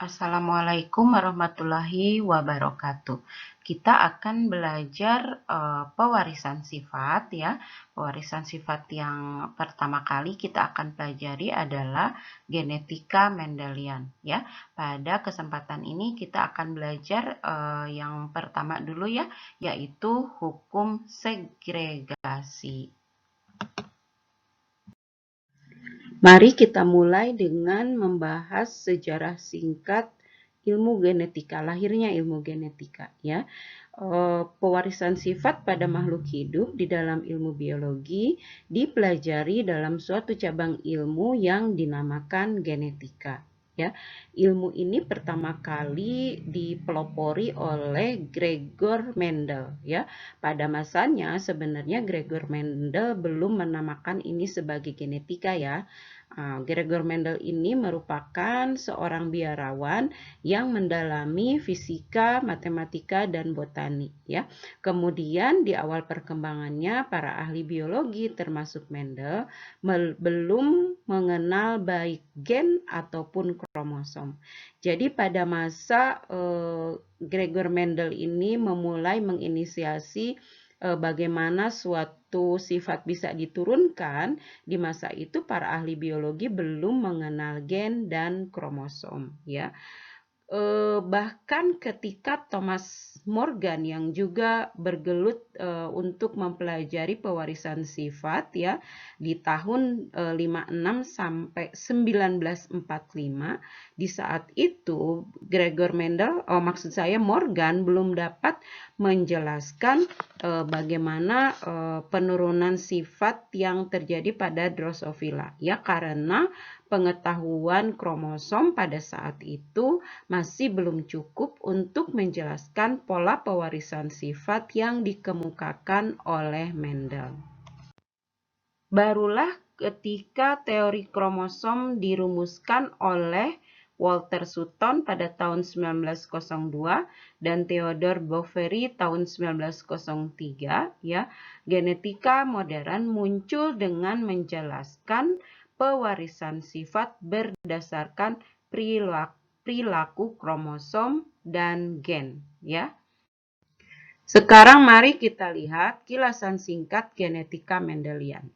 Assalamualaikum warahmatullahi wabarakatuh. Kita akan belajar pewarisan sifat ya. Pewarisan sifat yang pertama kali kita akan pelajari adalah genetika Mendelian ya. Pada kesempatan ini kita akan belajar yang pertama dulu ya, yaitu hukum segregasi. Mari kita mulai dengan membahas sejarah singkat ilmu genetika, lahirnya ilmu genetika ya. Pewarisan sifat pada makhluk hidup di dalam ilmu biologi dipelajari dalam suatu cabang ilmu yang dinamakan genetika. Ya, ilmu ini pertama kali dipelopori oleh Gregor Mendel ya. Pada masanya sebenarnya Gregor Mendel belum menamakan ini sebagai genetika ya. Gregor Mendel ini merupakan seorang biarawan yang mendalami fisika, matematika, dan botani ya. Kemudian di awal perkembangannya para ahli biologi termasuk Mendel belum mengenal baik gen ataupun kromosom. Jadi pada masa Gregor Mendel ini memulai menginisiasi bagaimana suatu sifat bisa diturunkan. Di masa itu para ahli biologi belum mengenal gen dan kromosom ya. Bahkan ketika Thomas Morgan yang juga bergelut untuk mempelajari pewarisan sifat ya di tahun 56 sampai 1945, di saat itu Gregor Mendel, maksud saya Morgan belum dapat menjelaskan bagaimana penurunan sifat yang terjadi pada Drosophila ya, karena pengetahuan kromosom pada saat itu masih belum cukup untuk menjelaskan pola pewarisan sifat yang dikemukakan oleh Mendel. Barulah ketika teori kromosom dirumuskan oleh Walter Sutton pada tahun 1902 dan Theodore Boveri tahun 1903 ya, genetika modern muncul dengan menjelaskan pewarisan sifat berdasarkan perilaku kromosom dan gen ya. Sekarang mari kita lihat kilasan singkat genetika Mendelian.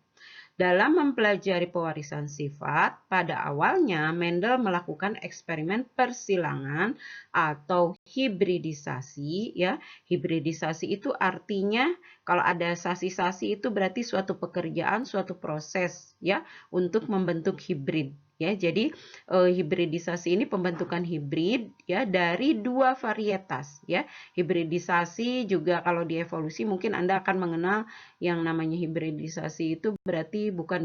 Dalam mempelajari pewarisan sifat, pada awalnya Mendel melakukan eksperimen persilangan atau hibridisasi ya. Hibridisasi itu artinya kalau ada sasi-sasi itu berarti suatu pekerjaan, suatu proses ya untuk membentuk hibrid. Ya, jadi hibridisasi ini pembentukan hibrid ya dari dua varietas ya. Hibridisasi juga kalau di evolusi mungkin Anda akan mengenal yang namanya hibridisasi itu berarti bukan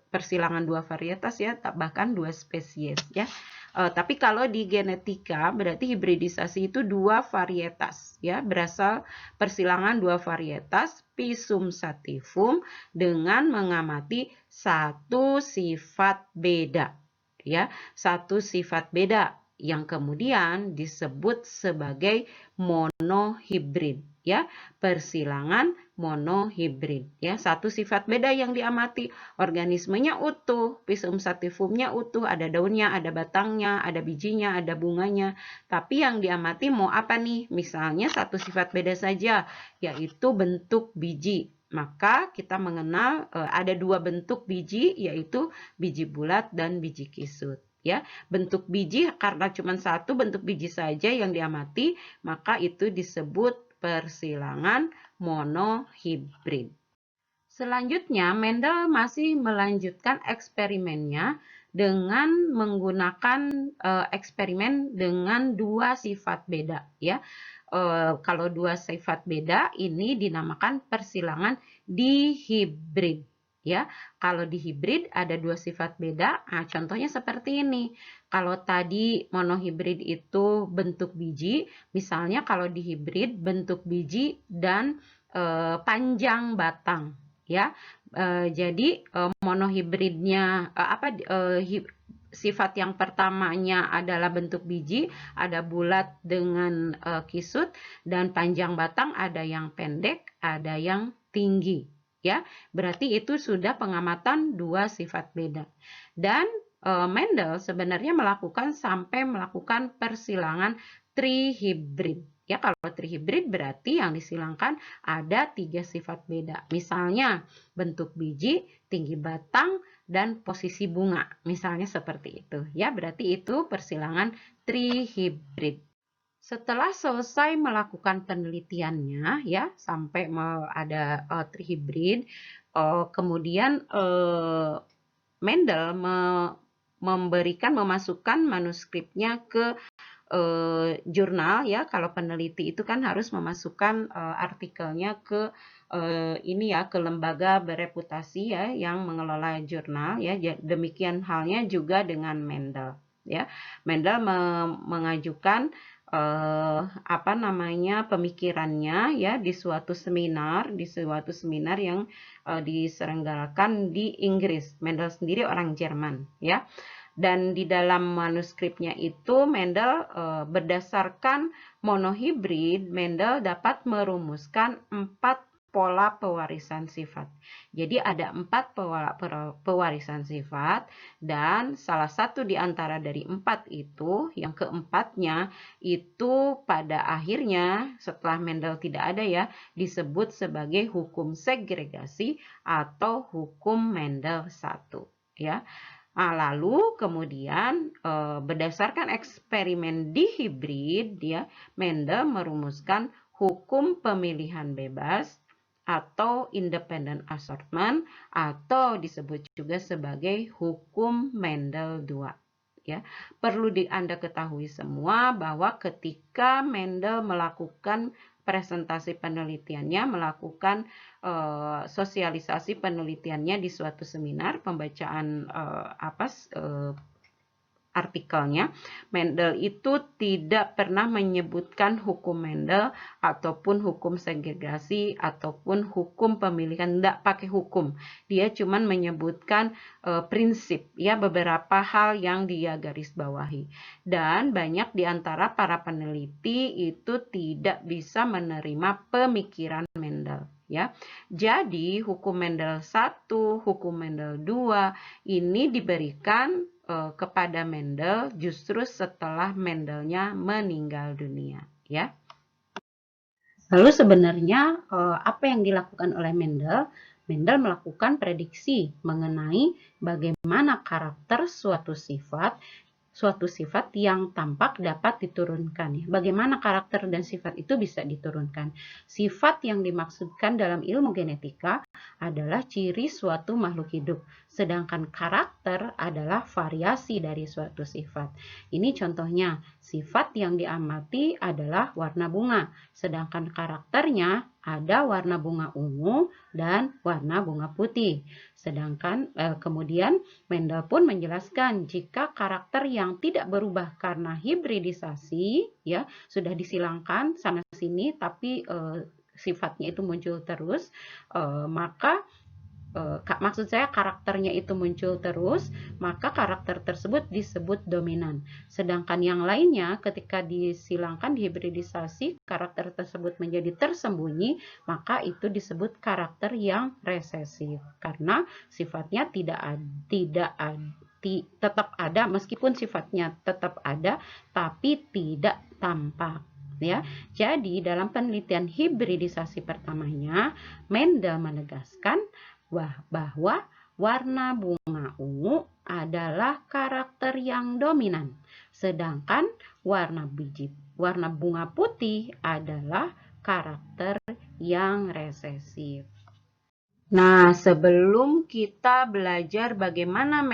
persilangan dua varietas ya, bahkan dua spesies ya. Tapi kalau di genetika berarti hibridisasi itu dua varietas ya, berasal persilangan dua varietas Pisum sativum dengan mengamati satu sifat beda ya, satu sifat beda yang kemudian disebut sebagai monohibrid ya, persilangan monohibrid ya, satu sifat beda yang diamati, organismenya utuh, Pisum sativumnya utuh, ada daunnya, ada batangnya, ada bijinya, ada bunganya, tapi yang diamati mau apa nih? Misalnya satu sifat beda saja, yaitu bentuk biji. Maka kita mengenal ada dua bentuk biji, yaitu biji bulat dan biji kisut ya. Bentuk biji karena cuma satu bentuk biji saja yang diamati, maka itu disebut persilangan monohibrid. Selanjutnya, Mendel masih melanjutkan eksperimennya dengan menggunakan eksperimen dengan dua sifat beda ya. Kalau dua sifat beda ini dinamakan persilangan dihibrid ya. Kalau dihibrid ada dua sifat beda. Nah, contohnya seperti ini. Kalau tadi monohibrid itu bentuk biji, misalnya kalau dihibrid bentuk biji dan panjang batang ya. Jadi monohibridnya sifat yang pertamanya adalah bentuk biji, ada bulat dengan kisut, dan panjang batang ada yang pendek, ada yang tinggi ya. Berarti itu sudah pengamatan dua sifat beda. Dan Mendel sebenarnya sampai melakukan persilangan trihibrid. Ya, kalau trihibrid berarti yang disilangkan ada 3 sifat beda. Misalnya bentuk biji, tinggi batang, dan posisi bunga. Misalnya seperti itu. Ya, berarti itu persilangan trihibrid. Setelah selesai melakukan penelitiannya, ya, sampai ada trihibrid, kemudian Mendel memasukkan manuskripnya ke jurnal, ya. Kalau peneliti itu kan harus memasukkan artikelnya ke ke lembaga bereputasi, ya, yang mengelola jurnal, ya. Demikian halnya juga dengan Mendel, ya. Mendel mengajukan pemikirannya, ya, di suatu seminar yang diselenggarakan di Inggris. Mendel sendiri orang Jerman, ya. Dan di dalam manuskripnya itu Mendel berdasarkan monohibrid, Mendel dapat merumuskan 4 pola pewarisan sifat. Jadi ada 4 pola pewarisan sifat, dan salah satu di antara dari 4 itu, yang keempatnya itu pada akhirnya setelah Mendel tidak ada, ya, disebut sebagai hukum segregasi atau hukum Mendel 1, ya. Nah, lalu kemudian berdasarkan eksperimen dihibrid, ya, Mendel merumuskan hukum pemilihan bebas atau independent assortment, atau disebut juga sebagai hukum Mendel 2. Ya, perlu Anda ketahui semua bahwa ketika Mendel melakukan presentasi penelitiannya, melakukan sosialisasi penelitiannya di suatu seminar, pembacaan artikelnya, Mendel itu tidak pernah menyebutkan hukum Mendel ataupun hukum segregasi ataupun hukum pemilihan, tidak pakai hukum. Dia cuma menyebutkan prinsip, ya, beberapa hal yang dia garis bawahi. Dan banyak di antara para peneliti itu tidak bisa menerima pemikiran Mendel, ya. Jadi hukum Mendel 1, hukum Mendel 2 ini diberikan kepada Mendel justru setelah Mendelnya meninggal dunia, ya. Lalu sebenarnya apa yang dilakukan oleh Mendel? Mendel melakukan prediksi mengenai bagaimana karakter suatu sifat yang tampak dapat diturunkan, ya. Bagaimana karakter dan sifat itu bisa diturunkan? Sifat yang dimaksudkan dalam ilmu genetika adalah ciri suatu makhluk hidup, sedangkan karakter adalah variasi dari suatu sifat. Ini contohnya, sifat yang diamati adalah warna bunga, sedangkan karakternya ada warna bunga ungu dan warna bunga putih. Sedangkan kemudian Mendel pun menjelaskan jika karakter yang tidak berubah karena hibridisasi, ya, sudah disilangkan sana sini tapi sifatnya itu muncul terus, maka maksud saya karakternya itu muncul terus, maka karakter tersebut disebut dominan. Sedangkan yang lainnya ketika disilangkan, dihibridisasi, karakter tersebut menjadi tersembunyi, maka itu disebut karakter yang resesif. Karena sifatnya tetap ada, meskipun sifatnya tetap ada, tapi tidak tampak. Ya, jadi dalam penelitian hibridisasi pertamanya, Mendel menegaskan bahwa warna bunga ungu adalah karakter yang dominan, sedangkan warna bunga putih adalah karakter yang resesif. Nah, sebelum kita belajar bagaimana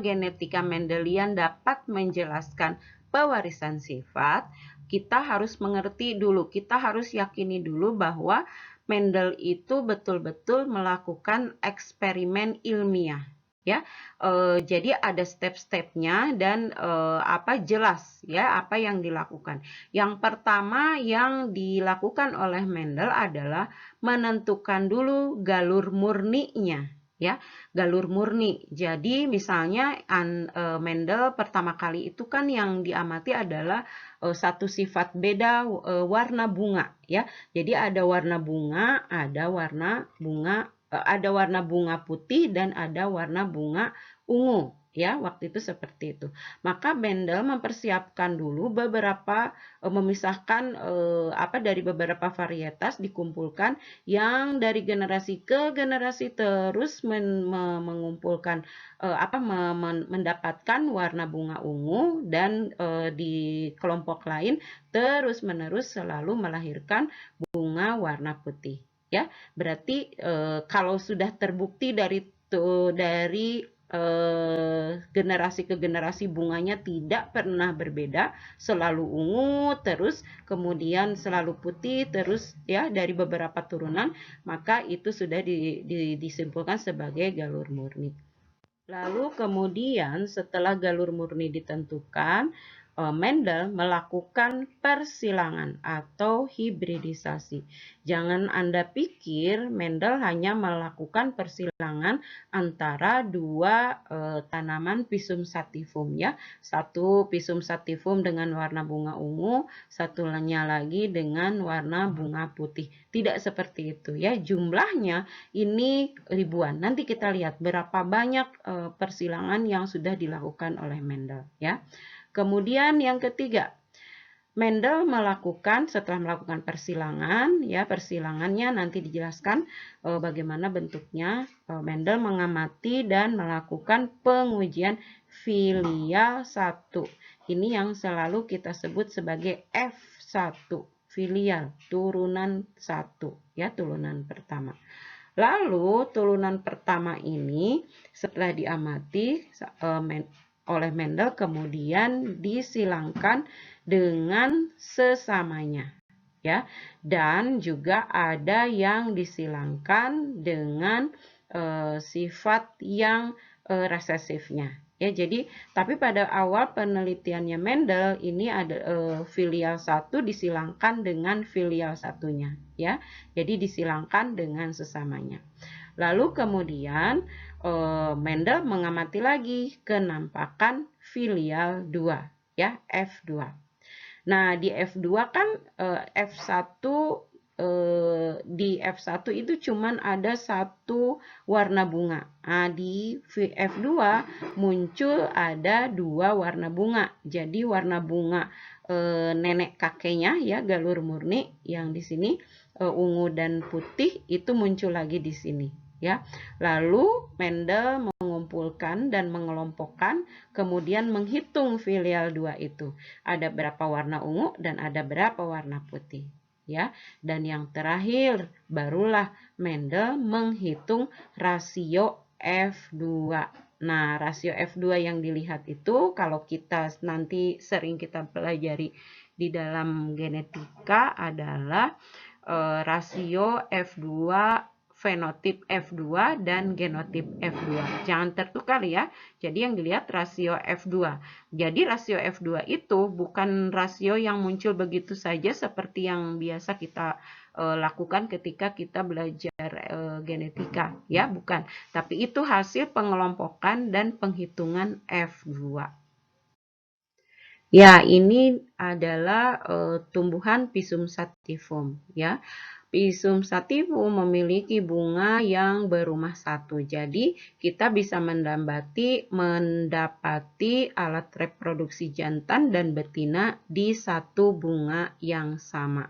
genetika Mendelian dapat menjelaskan pewarisan sifat, kita harus mengerti dulu, kita harus yakini dulu bahwa Mendel itu betul-betul melakukan eksperimen ilmiah, ya. Jadi ada step-stepnya dan jelas, ya, apa yang dilakukan. Yang pertama yang dilakukan oleh Mendel adalah menentukan dulu galur murninya, ya, galur murni. Jadi misalnya Mendel pertama kali itu kan yang diamati adalah satu sifat beda warna bunga, ya. Jadi ada warna bunga, ada warna bunga putih dan ada warna bunga ungu. Ya, waktu itu seperti itu. Maka Mendel mempersiapkan dulu beberapa, memisahkan dari beberapa varietas, dikumpulkan yang dari generasi ke generasi terus mengumpulkan mendapatkan warna bunga ungu, dan di kelompok lain terus-menerus selalu melahirkan bunga warna putih. Ya, berarti kalau sudah terbukti dari generasi ke generasi bunganya tidak pernah berbeda, selalu ungu terus, kemudian selalu putih terus ya dari beberapa turunan, maka itu sudah disimpulkan sebagai galur murni. Lalu kemudian setelah galur murni ditentukan, Mendel melakukan persilangan atau hibridisasi. Jangan Anda pikir Mendel hanya melakukan persilangan antara dua tanaman Pisum sativum ya. Satu Pisum sativum dengan warna bunga ungu, satunya lagi dengan warna bunga putih. Tidak seperti itu ya. Jumlahnya ini ribuan. Nanti kita lihat berapa banyak persilangan yang sudah dilakukan oleh Mendel ya. Kemudian yang ketiga, Mendel setelah melakukan persilangan, ya persilangannya nanti dijelaskan bagaimana bentuknya. Mendel mengamati dan melakukan pengujian filial 1. Ini yang selalu kita sebut sebagai F1, filial, turunan 1, ya turunan pertama. Lalu turunan pertama ini setelah diamati oleh Mendel kemudian disilangkan dengan sesamanya ya, dan juga ada yang disilangkan dengan sifat yang resesifnya ya. Jadi tapi pada awal penelitiannya Mendel ini ada filial 1 disilangkan dengan filial satunya ya, jadi disilangkan dengan sesamanya. Lalu kemudian Mendel mengamati lagi kenampakan filial 2 ya, F2. Nah, di F2 kan F1 di F1 itu cuman ada satu warna bunga. Nah, di F2 muncul ada dua warna bunga. Jadi warna bunga nenek kakeknya ya, galur murni yang di sini ungu dan putih itu muncul lagi di sini. Ya, lalu Mendel mengumpulkan dan mengelompokkan, kemudian menghitung filial 2 itu. Ada berapa warna ungu dan ada berapa warna putih. Ya, dan yang terakhir barulah Mendel menghitung rasio F2. Nah, rasio F2 yang dilihat itu kalau kita nanti sering kita pelajari di dalam genetika adalah rasio F2, fenotip F2 dan genotip F2. Jangan tertukar ya. Jadi yang dilihat rasio F2. Jadi rasio F2 itu bukan rasio yang muncul begitu saja seperti yang biasa kita lakukan ketika kita belajar genetika ya, bukan. Tapi itu hasil pengelompokan dan penghitungan F2. Ya, ini adalah tumbuhan Pisum sativum ya. Pisum sativum memiliki bunga yang berumah satu. Jadi, kita bisa mendapati alat reproduksi jantan dan betina di satu bunga yang sama.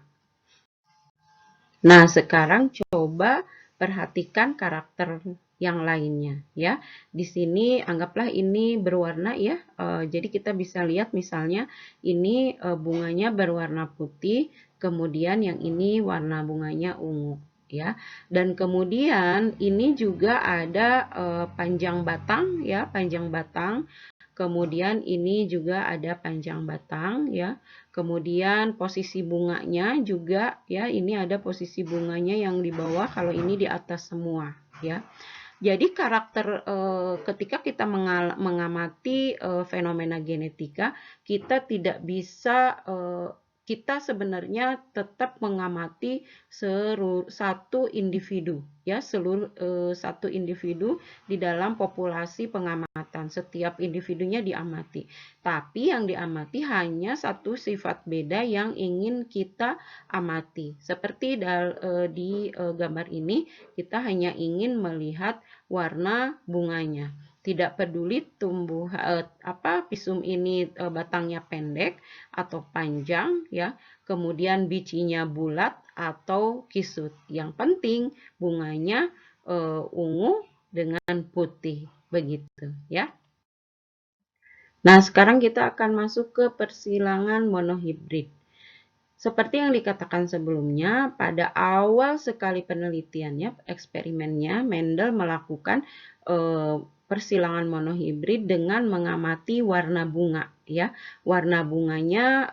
Nah, sekarang coba perhatikan karakter yang lainnya ya. Di sini anggaplah ini berwarna ya. Jadi kita bisa lihat misalnya ini bunganya berwarna putih, kemudian yang ini warna bunganya ungu ya. Dan kemudian ini juga ada panjang batang ya, panjang batang. Kemudian ini juga ada panjang batang ya. Kemudian posisi bunganya juga ya, ini ada posisi bunganya yang di bawah, kalau ini di atas semua ya. Jadi karakter ketika kita mengamati fenomena genetika, kita tidak bisa kita sebenarnya tetap mengamati satu individu ya, satu individu di dalam populasi pengamatan. Setiap individunya diamati. Tapi yang diamati hanya satu sifat beda yang ingin kita amati. Seperti di gambar ini kita hanya ingin melihat warna bunganya. Tidak peduli pisum ini batangnya pendek atau panjang ya, kemudian bijinya bulat atau kisut. Yang penting bunganya ungu dengan putih begitu ya. Nah, sekarang kita akan masuk ke persilangan monohibrid. Seperti yang dikatakan sebelumnya, pada awal sekali penelitiannya, eksperimennya, Mendel melakukan persilangan monohibrid dengan mengamati warna bunga. Ya, warna bunganya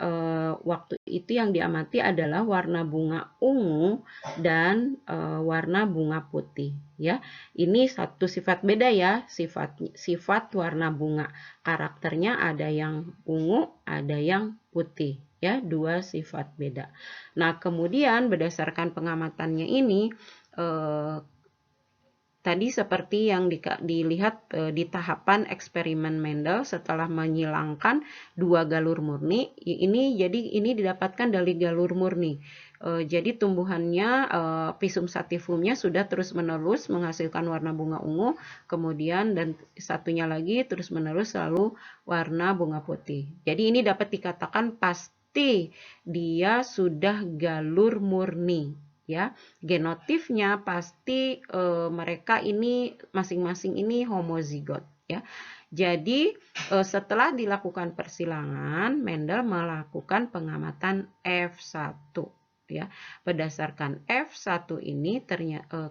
waktu itu yang diamati adalah warna bunga ungu dan warna bunga putih. Ya, ini satu sifat beda ya, sifat warna bunga. Karakternya ada yang ungu, ada yang putih. Ya, dua sifat beda. Nah, kemudian berdasarkan pengamatannya ini, tadi seperti yang dilihat di tahapan eksperimen Mendel setelah menyilangkan dua galur murni, ini didapatkan dari galur murni. Jadi tumbuhannya, Pisum sativumnya sudah terus-menerus menghasilkan warna bunga ungu, kemudian dan satunya lagi terus-menerus selalu warna bunga putih. Jadi ini dapat dikatakan pasti dia sudah galur murni. Ya, genotipnya pasti mereka ini masing-masing ini homozigot ya. Jadi setelah dilakukan persilangan, Mendel melakukan pengamatan F1 ya. Berdasarkan F1 ini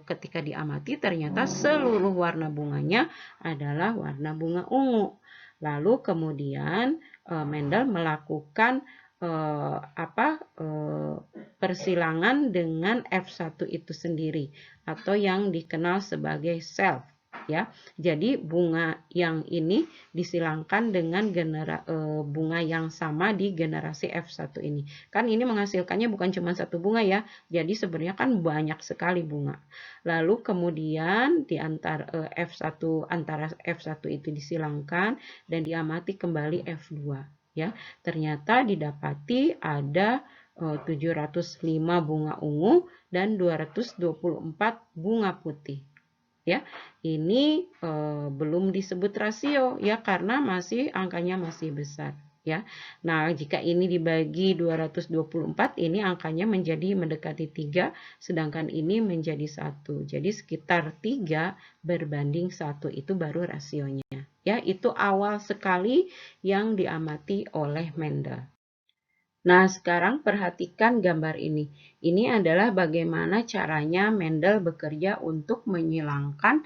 ketika diamati ternyata seluruh warna bunganya adalah warna bunga ungu. Lalu kemudian Mendel melakukan persilangan dengan F1 itu sendiri atau yang dikenal sebagai self ya. Jadi bunga yang ini disilangkan dengan bunga yang sama di generasi F1 ini. Kan ini menghasilkannya bukan cuma satu bunga ya. Jadi sebenarnya kan banyak sekali bunga. Lalu kemudian antara F1 itu disilangkan dan diamati kembali F2. Ya, ternyata didapati ada 705 bunga ungu dan 224 bunga putih. Ya, ini belum disebut rasio ya karena angkanya masih besar. Ya, nah jika ini dibagi 224, ini angkanya menjadi mendekati 3, sedangkan ini menjadi 1. Jadi sekitar 3 berbanding 1 itu baru rasionya. Ya, itu awal sekali yang diamati oleh Mendel. Nah, sekarang perhatikan gambar ini. Ini adalah bagaimana caranya Mendel bekerja untuk menyilangkan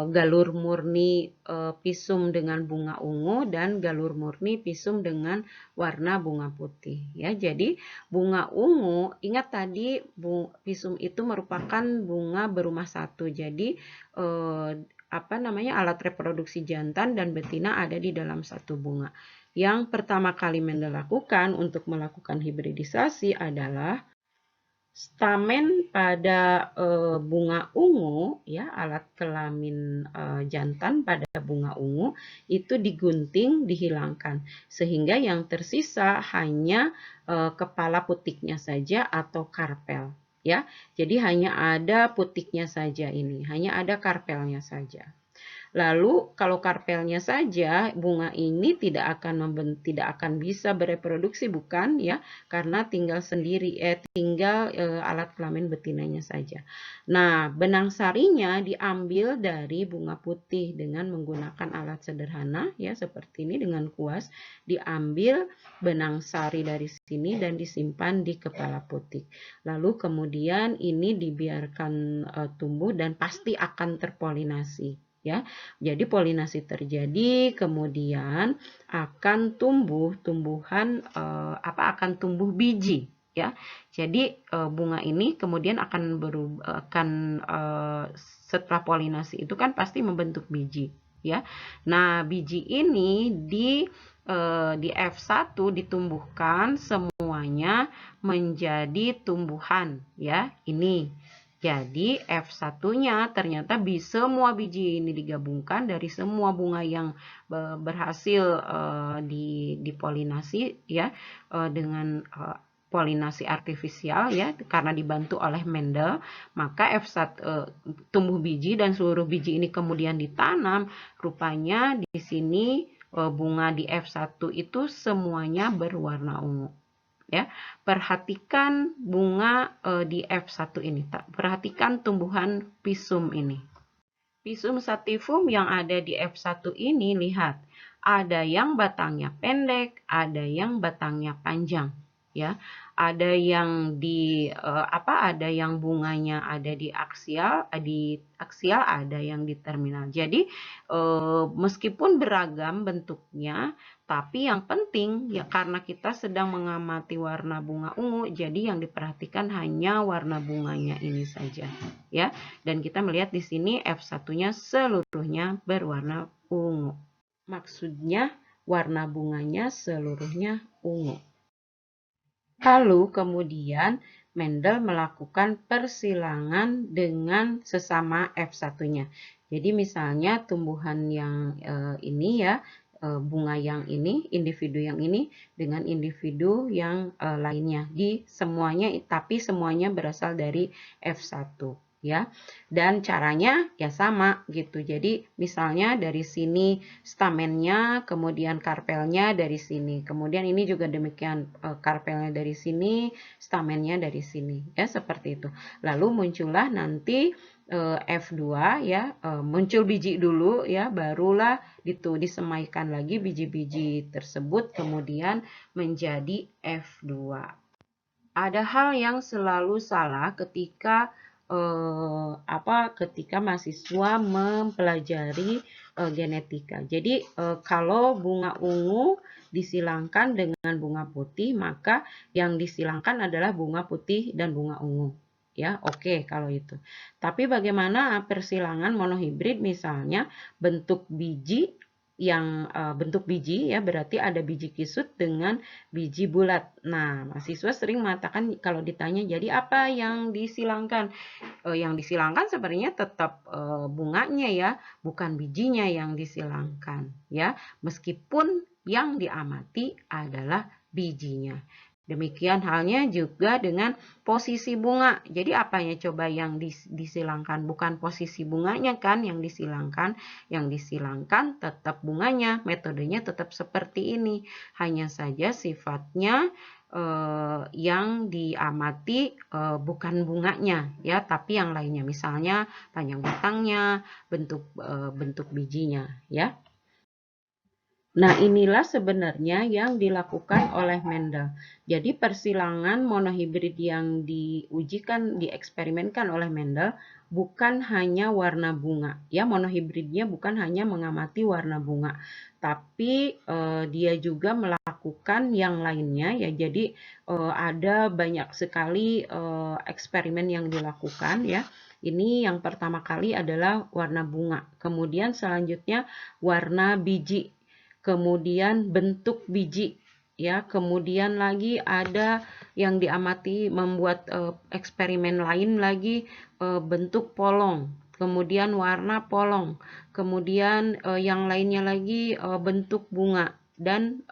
galur murni pisum dengan bunga ungu dan galur murni pisum dengan warna bunga putih. Ya, jadi bunga ungu, ingat tadi pisum itu merupakan bunga berumah satu. Jadi alat reproduksi jantan dan betina ada di dalam satu bunga. Yang pertama kali Mendel lakukan untuk melakukan hibridisasi adalah stamen pada bunga ungu, ya, alat kelamin jantan pada bunga ungu itu digunting, dihilangkan, sehingga yang tersisa hanya kepala putiknya saja atau karpel. Ya, jadi hanya ada putiknya saja ini, hanya ada karpelnya saja. Lalu kalau karpelnya saja, bunga ini tidak akan bisa bereproduksi, bukan ya, karena tinggal alat kelamin betinanya saja. Nah, benang sarinya diambil dari bunga putih dengan menggunakan alat sederhana ya seperti ini dengan kuas, diambil benang sari dari sini dan disimpan di kepala putik. Lalu kemudian ini dibiarkan tumbuh dan pasti akan terpolinasi. Ya, jadi polinasi terjadi, kemudian akan tumbuh biji, ya. Jadi bunga ini kemudian setelah polinasi itu kan pasti membentuk biji, ya. Nah, biji ini di F1 ditumbuhkan semuanya menjadi tumbuhan, ya. Ini. Jadi F1-nya ternyata semua biji ini digabungkan dari semua bunga yang berhasil dipolinasi ya dengan polinasi artifisial ya, karena dibantu oleh Mendel, maka F1 tumbuh biji dan seluruh biji ini kemudian ditanam. Rupanya di sini bunga di F1 itu semuanya berwarna ungu. Ya, perhatikan bunga di F1 ini. Perhatikan tumbuhan pisum ini. Pisum sativum yang ada di F1 ini, lihat, ada yang batangnya pendek, ada yang batangnya panjang, ya. Ada yang ada yang bunganya ada di aksial, ada yang di terminal. Jadi meskipun beragam bentuknya, tapi yang penting ya karena kita sedang mengamati warna bunga ungu, jadi yang diperhatikan hanya warna bunganya ini saja, ya. Dan kita melihat di sini F1-nya seluruhnya berwarna ungu. Maksudnya warna bunganya seluruhnya ungu. Lalu kemudian Mendel melakukan persilangan dengan sesama F1-nya. Jadi misalnya tumbuhan yang ini ya, bunga yang ini, individu yang ini dengan individu yang lainnya. Tapi semuanya berasal dari F1. Ya, dan caranya ya sama gitu. Jadi misalnya dari sini stamennya, kemudian karpelnya dari sini, kemudian ini juga demikian, karpelnya dari sini, stamennya dari sini, ya seperti itu. Lalu muncullah nanti F2 ya, muncul biji dulu ya, barulah disemaikan lagi biji-biji tersebut kemudian menjadi F2. Ada hal yang selalu salah ketika mahasiswa mempelajari genetika. Jadi kalau bunga ungu disilangkan dengan bunga putih, maka yang disilangkan adalah bunga putih dan bunga ungu. Ya, oke kalau itu. Tapi bagaimana persilangan monohibrid, misalnya bentuk biji bentuk biji ya, berarti ada biji kisut dengan biji bulat. Nah, mahasiswa sering mengatakan kalau ditanya, jadi apa yang disilangkan? Yang disilangkan sebenarnya tetap bunganya ya, bukan bijinya yang disilangkan ya, meskipun yang diamati adalah bijinya. Demikian halnya juga dengan posisi bunga. Jadi apanya coba yang disilangkan? Bukan posisi bunganya kan yang disilangkan. Yang disilangkan tetap bunganya. Metodenya tetap seperti ini. Hanya saja sifatnya yang diamati bukan bunganya ya, tapi yang lainnya. Misalnya panjang batangnya, bentuk bijinya ya. Nah, inilah sebenarnya yang dilakukan oleh Mendel. Jadi persilangan monohibrid yang dieksperimenkan oleh Mendel bukan hanya warna bunga. Ya, monohibridnya bukan hanya mengamati warna bunga, tapi dia juga melakukan yang lainnya ya. Jadi ada banyak sekali eksperimen yang dilakukan ya. Ini yang pertama kali adalah warna bunga. Kemudian selanjutnya warna biji. Kemudian bentuk biji ya, kemudian lagi ada yang diamati membuat eksperimen lain lagi, bentuk polong, kemudian warna polong, kemudian yang lainnya lagi bentuk bunga dan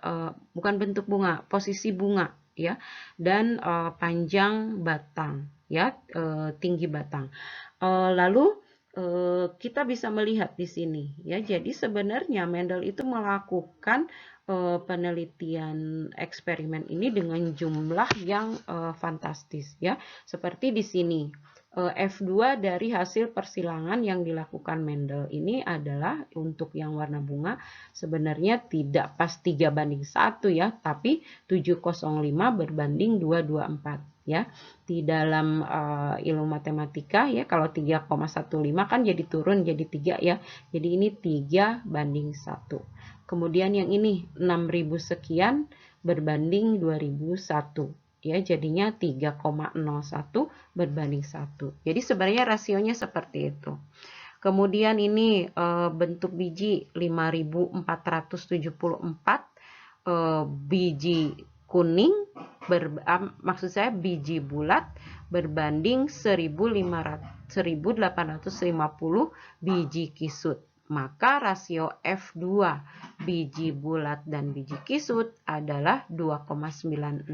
bukan bentuk bunga, posisi bunga ya, dan panjang batang ya, tinggi batang. Lalu kita bisa melihat di sini ya. Jadi sebenarnya Mendel itu melakukan penelitian eksperimen ini dengan jumlah yang fantastis ya. Seperti di sini F2 dari hasil persilangan yang dilakukan Mendel ini adalah untuk yang warna bunga sebenarnya tidak pas 3:1 ya, tapi 705 berbanding 224 ya. Di dalam ilmu matematika ya, kalau 3,15 kan jadi turun jadi 3 ya. Jadi ini 3:1. Kemudian yang ini 6.000 sekian berbanding 2001. Ya, jadinya 3,01 berbanding 1. Jadi sebenarnya rasionya seperti itu. Kemudian ini bentuk biji 5.474 biji kuning, maksud saya biji bulat berbanding 1.850 biji kisut. Maka rasio F2 biji bulat dan biji kisut adalah 2,96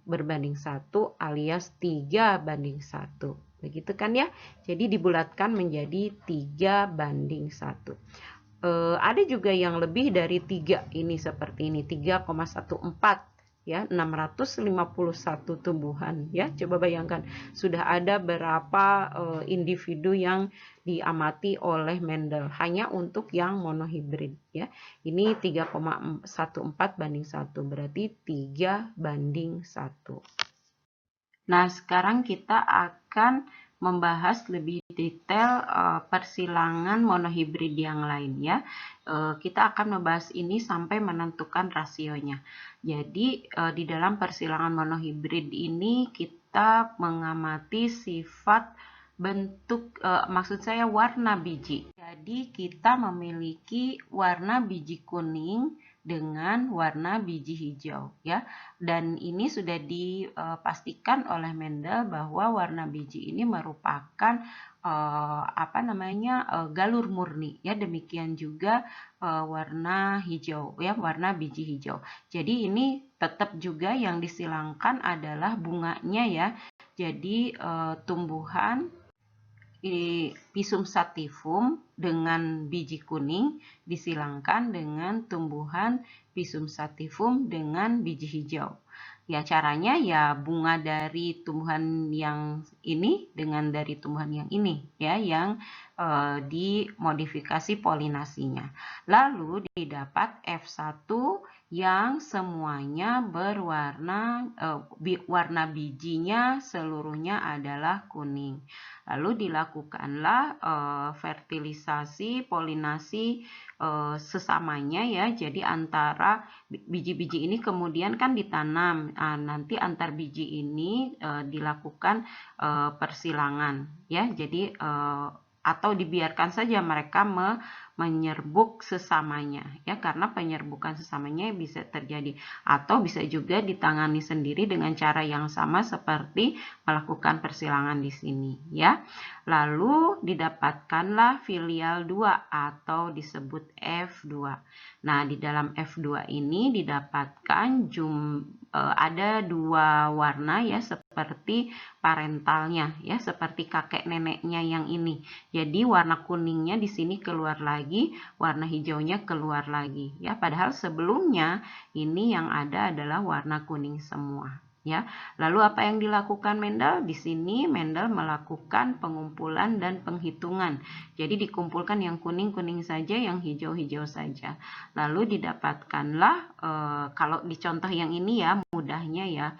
berbanding 1 alias 3:1. Begitu kan ya? Jadi dibulatkan menjadi 3:1. Ada juga yang lebih dari 3 ini seperti ini, 3,14 ya, 651 tumbuhan ya. Coba bayangkan sudah ada berapa individu yang diamati oleh Mendel hanya untuk yang monohibrid ya. Ini 3,14:1 berarti 3:1. Nah, sekarang kita akan membahas lebih detail persilangan monohibrid yang lain ya. Kita akan membahas ini sampai menentukan rasionya. Jadi di dalam persilangan monohibrid ini kita mengamati sifat bentuk, maksud saya warna biji. Jadi kita memiliki warna biji kuning dengan warna biji hijau ya, dan ini sudah dipastikan oleh Mendel bahwa warna biji ini merupakan galur murni ya. Demikian juga warna hijau ya, warna biji hijau. Jadi ini tetap juga yang disilangkan adalah bunganya ya. Jadi tumbuhan Pisum sativum dengan biji kuning disilangkan dengan tumbuhan Pisum sativum dengan biji hijau. Ya, caranya ya bunga dari tumbuhan yang ini dengan dari tumbuhan yang ini ya, yang dimodifikasi polinasinya. Lalu didapat F1 yang semuanya berwarna warna bijinya seluruhnya adalah kuning. Lalu dilakukanlah fertilisasi, polinasi sesamanya ya. Jadi antara biji-biji ini kemudian kan ditanam. Nanti antar biji ini dilakukan persilangan ya. Jadi atau dibiarkan saja mereka menyerbuk sesamanya ya, karena penyerbukan sesamanya bisa terjadi atau bisa juga ditangani sendiri dengan cara yang sama seperti melakukan persilangan di sini ya. Lalu didapatkanlah filial 2 atau disebut F2. Nah, di dalam F2 ini didapatkan ada 2 warna ya, seperti parentalnya ya, seperti kakek neneknya yang ini. Jadi warna kuningnya di sini keluar lagi, warna hijaunya keluar lagi ya. Padahal sebelumnya ini yang ada adalah warna kuning semua ya. Lalu apa yang dilakukan Mendel? Di sini Mendel melakukan pengumpulan dan penghitungan. Jadi dikumpulkan yang kuning-kuning saja, yang hijau-hijau saja. Lalu didapatkanlah kalau di contoh yang ini ya, mudahnya ya.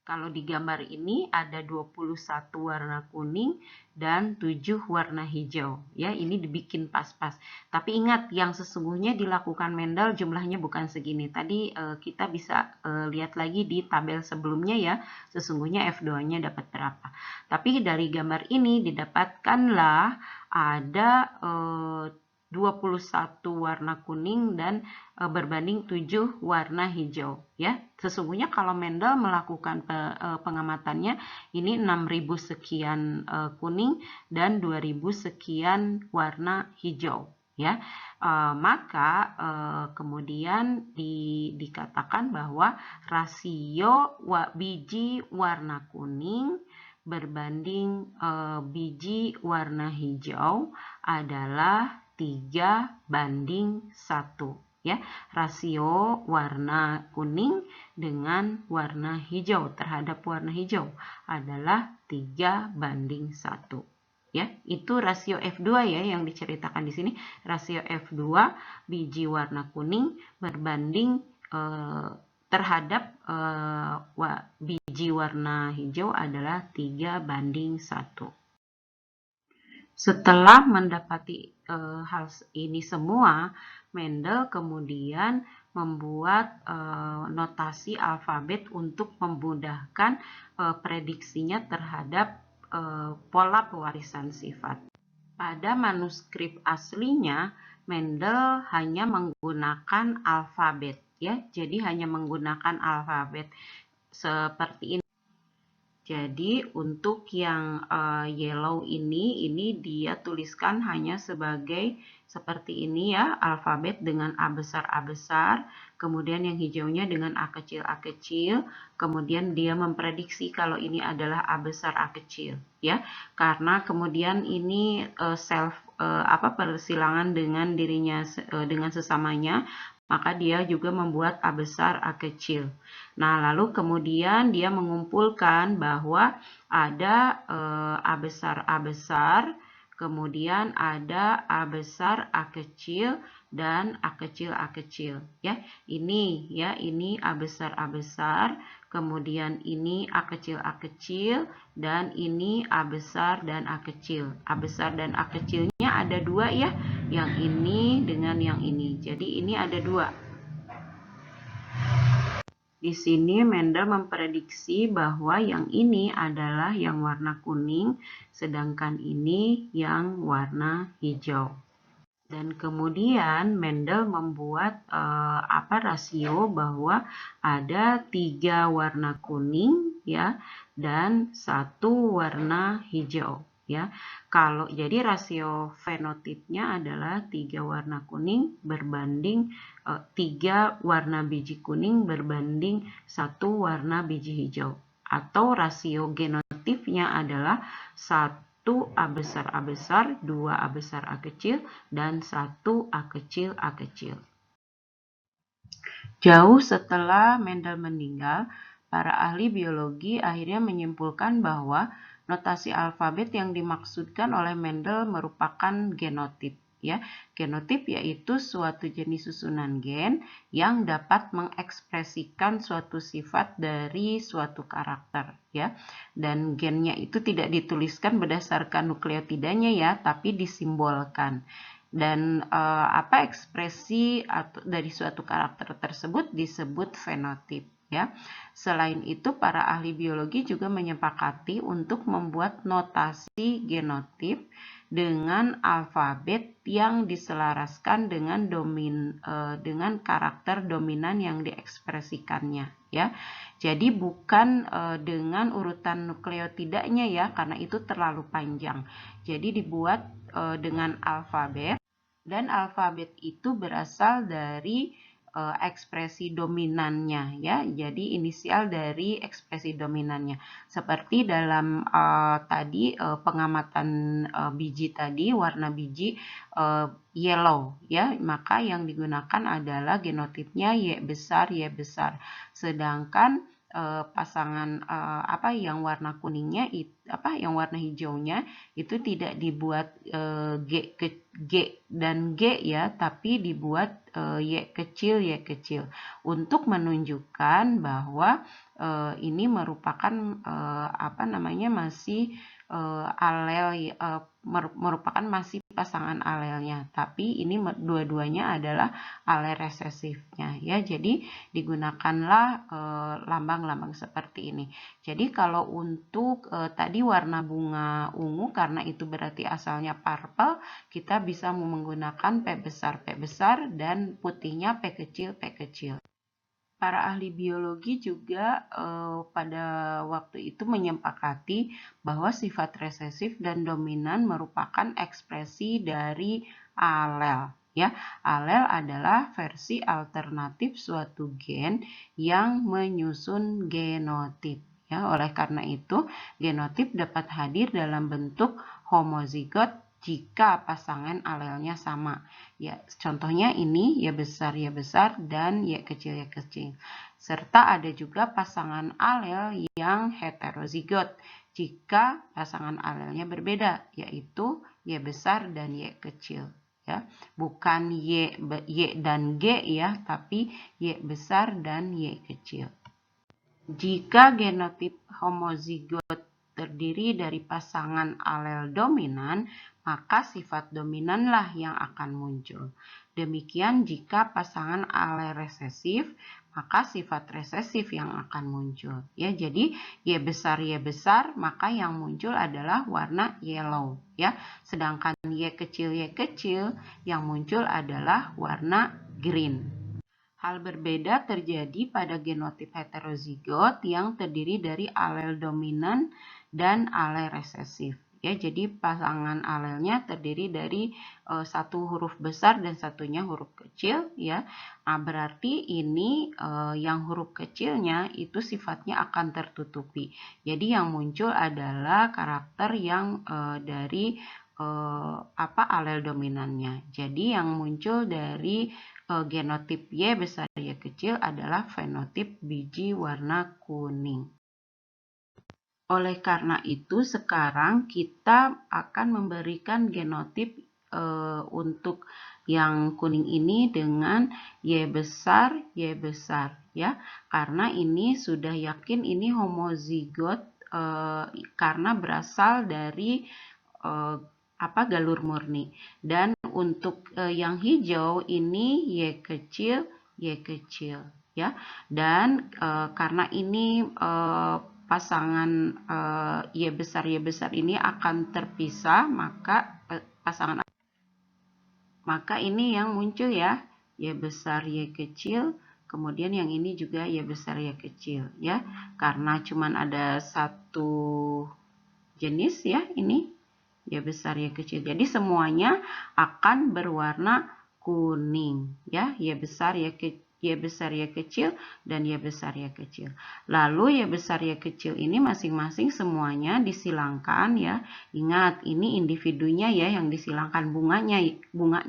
Kalau di gambar ini ada 21 warna kuning dan 7 warna hijau. Ya, ini dibikin pas-pas. Tapi ingat, yang sesungguhnya dilakukan Mendel jumlahnya bukan segini. Tadi kita bisa lihat lagi di tabel sebelumnya ya, sesungguhnya F2-nya dapat berapa. Tapi dari gambar ini didapatkanlah ada 21 warna kuning dan berbanding 7 warna hijau ya. Sesungguhnya kalau Mendel melakukan pengamatannya ini 6.000 sekian kuning dan 2.000 sekian warna hijau ya. Maka kemudian dikatakan bahwa rasio biji warna kuning berbanding biji warna hijau adalah 3:1 ya. Rasio warna kuning dengan warna hijau terhadap warna hijau adalah 3:1 ya. Itu rasio F2 ya yang diceritakan di sini. Rasio F2 biji warna kuning berbanding terhadap biji warna hijau adalah 3:1. Setelah mendapati hal ini semua, Mendel kemudian membuat notasi alfabet untuk memudahkan prediksinya terhadap pola pewarisan sifat. Pada manuskrip aslinya, Mendel hanya menggunakan alfabet ya. Jadi hanya menggunakan alfabet seperti ini. Jadi untuk yang yellow ini dia tuliskan hanya sebagai seperti ini ya, alfabet dengan A besar, kemudian yang hijaunya dengan A kecil, kemudian dia memprediksi kalau ini adalah A besar A kecil ya, karena kemudian ini persilangan dengan dirinya dengan sesamanya, maka dia juga membuat A besar A kecil. Nah, lalu kemudian dia mengumpulkan bahwa ada A besar, kemudian ada A besar, A kecil, dan A kecil ya. Ini A besar, kemudian ini A kecil, dan ini A besar dan A kecil. A besar dan A kecilnya ada dua ya, yang ini dengan yang ini. Jadi ini ada dua. Di sini Mendel memprediksi bahwa yang ini adalah yang warna kuning, sedangkan ini yang warna hijau. Dan kemudian Mendel membuat rasio bahwa ada 3 warna kuning ya dan 1 warna hijau ya. Kalau jadi rasio fenotipnya adalah 3 warna kuning berbanding 3 warna biji kuning berbanding 1 warna biji hijau, atau rasio genotipnya adalah 1 A besar, 2 A besar A kecil, dan 1 A kecil A kecil. Jauh setelah Mendel meninggal, para ahli biologi akhirnya menyimpulkan bahwa notasi alfabet yang dimaksudkan oleh Mendel merupakan genotip. Ya, genotip yaitu suatu jenis susunan gen yang dapat mengekspresikan suatu sifat dari suatu karakter ya. Dan gennya itu tidak dituliskan berdasarkan nukleotidanya ya, tapi disimbolkan. Dan ekspresi dari suatu karakter tersebut disebut fenotip ya. Selain itu, para ahli biologi juga menyepakati untuk membuat notasi genotip dengan alfabet yang diselaraskan dengan karakter dominan yang diekspresikannya ya. Jadi bukan dengan urutan nukleotidanya ya, karena itu terlalu panjang. Jadi dibuat dengan alfabet, dan alfabet itu berasal dari ekspresi dominannya ya. Jadi inisial dari ekspresi dominannya. Seperti dalam tadi pengamatan biji tadi, warna biji yellow ya, maka yang digunakan adalah genotipnya Y besar. Sedangkan pasangan yang warna kuningnya yang warna hijaunya itu tidak dibuat G dan G ya, tapi dibuat Y kecil untuk menunjukkan bahwa ini merupakan masih alel merupakan masih pasangan alelnya, tapi ini dua-duanya adalah alel resesifnya ya. Jadi digunakanlah lambang-lambang seperti ini. Jadi kalau untuk tadi warna bunga ungu, karena itu berarti asalnya purple, kita bisa menggunakan P besar dan putihnya P kecil. Para ahli biologi juga pada waktu itu menyepakati bahwa sifat resesif dan dominan merupakan ekspresi dari alel. Ya, alel adalah versi alternatif suatu gen yang menyusun genotip. Ya, oleh karena itu, genotip dapat hadir dalam bentuk homozigot jika pasangan alelnya sama. Ya, contohnya ini Y besar dan Y kecil. Serta ada juga pasangan alel yang heterozigot jika pasangan alelnya berbeda, yaitu Y besar dan Y kecil. Ya, bukan Y dan G ya, tapi Y besar dan Y kecil. Jika genotip homozigot terdiri dari pasangan alel dominan, maka sifat dominanlah yang akan muncul. Demikian jika pasangan alel resesif, maka sifat resesif yang akan muncul. Ya, jadi Y besar, maka yang muncul adalah warna yellow. Ya, sedangkan Y kecil yang muncul adalah warna green. Hal berbeda terjadi pada genotip heterozigot yang terdiri dari alel dominan dan alel resesif. ya. Jadi pasangan alelnya terdiri dari satu huruf besar dan satunya huruf kecil, ya. Nah, berarti ini yang huruf kecilnya itu sifatnya akan tertutupi. Jadi yang muncul adalah karakter yang dari alel dominannya. Jadi yang muncul dari genotip Y besar Y kecil adalah fenotip biji warna kuning. Oleh karena itu, sekarang kita akan memberikan genotip untuk yang kuning ini dengan Y besar, ya. Karena ini sudah yakin ini homozigot karena berasal dari galur murni. Dan untuk yang hijau ini Y kecil, ya. Dan karena ini pasangan Y besar ini akan terpisah, maka maka ini yang muncul, ya, Y besar Y kecil, kemudian yang ini juga Y besar Y kecil, ya. Karena cuman ada satu jenis, ya, ini Y besar Y kecil. Jadi semuanya akan berwarna kuning, ya, Y besar Y kecil dan Y besar Y kecil. Lalu Y besar Y kecil ini masing-masing semuanya disilangkan, ya. Ingat, ini individunya, ya, yang disilangkan, bunganya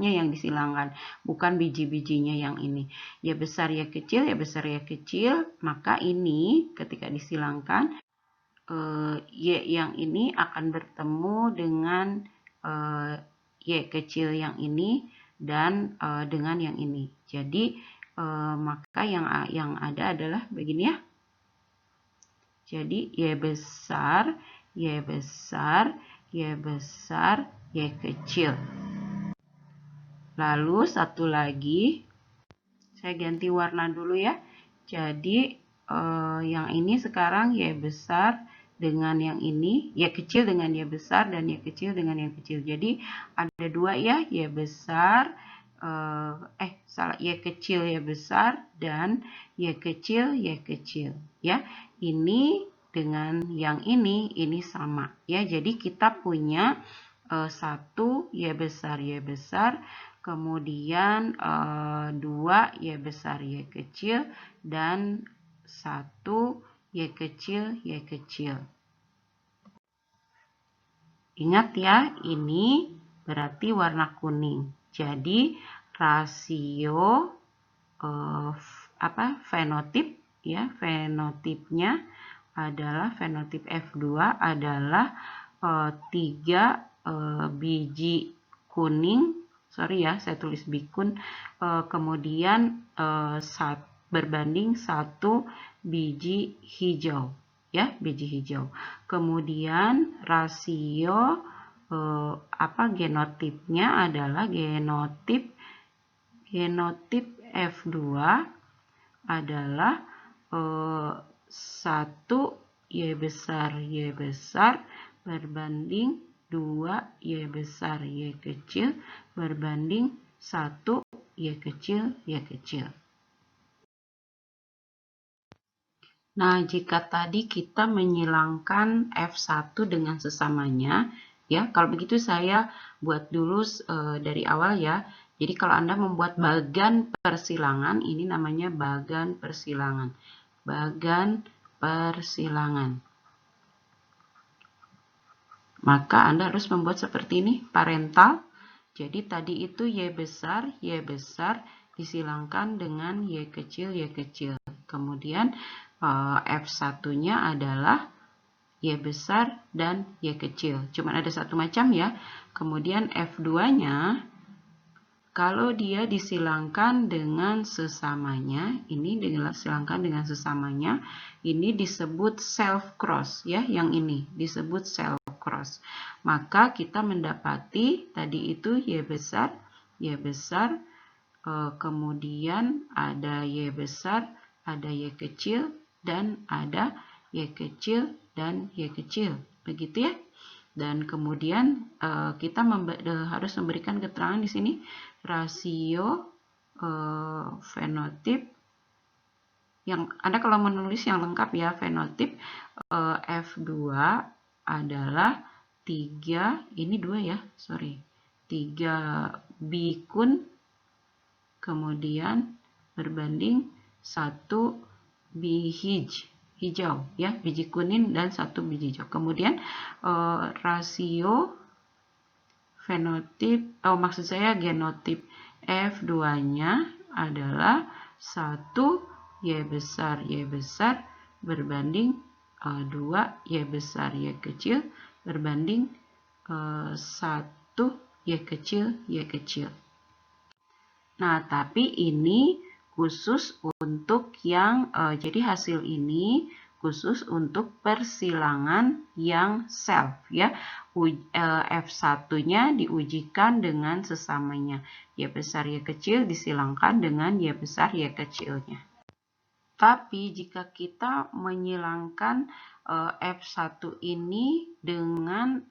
yang disilangkan, bukan biji-bijinya yang ini. Y besar Y kecil, maka ini ketika disilangkan Y yang ini akan bertemu dengan Y kecil yang ini dan dengan yang ini. Jadi maka yang ada adalah begini, ya. Jadi Y besar, Y kecil. Lalu satu lagi, saya ganti warna dulu, ya. Jadi yang ini sekarang Y besar dengan yang ini, Y kecil dengan Y besar, dan Y kecil dengan Y kecil. Jadi ada dua, ya, Y besar, Y kecil Y besar, dan Y kecil, ya. Ini dengan yang ini sama, ya. Jadi kita punya satu Y besar, kemudian dua Y besar Y kecil, dan satu Y kecil. Ingat, ya, ini berarti warna kuning. Jadi rasio fenotip, ya, fenotipnya adalah fenotip F2 adalah 3 biji kuning, sorry, ya, saya tulis bikun, kemudian berbanding 1 biji hijau, ya, biji hijau. Kemudian rasio genotipnya adalah genotip F2 adalah 1 Y besar berbanding 2 Y besar Y kecil berbanding 1 Y kecil. Nah, jika tadi kita menyilangkan F1 dengan sesamanya, ya, kalau begitu saya buat dulu dari awal, ya. Jadi kalau Anda membuat bagan persilangan, ini namanya bagan persilangan. Maka Anda harus membuat seperti ini, parental. Jadi tadi itu Y besar disilangkan dengan Y kecil. Kemudian F1-nya adalah Y besar dan Y kecil. Cuma ada satu macam, ya. Kemudian F2-nya, kalau dia disilangkan dengan sesamanya, ini disilangkan dengan sesamanya, ini disebut self cross, ya, yang ini disebut self cross. Maka kita mendapati tadi itu Y besar, kemudian ada Y besar, ada Y kecil, dan ada Y kecil dan Y kecil. Begitu, ya. Dan kemudian kita harus memberikan keterangan di sini rasio fenotip. Yang Anda kalau menulis yang lengkap, ya, fenotip F2 adalah 3, ini 2 ya, sorry. 3 bikun, kemudian berbanding 1 hijau ya, biji kuning dan 1 biji hijau. Kemudian rasio fenotip, maksud saya genotip F2-nya adalah 1 Y besar berbanding 2 Y besar Y kecil berbanding 1 Y kecil. Nah, tapi ini khusus untuk yang, jadi hasil ini khusus untuk persilangan yang self ya. F1-nya diujikan dengan sesamanya. Y besar Y kecil disilangkan dengan Y besar Y kecilnya. Tapi jika kita menyilangkan F1 ini dengan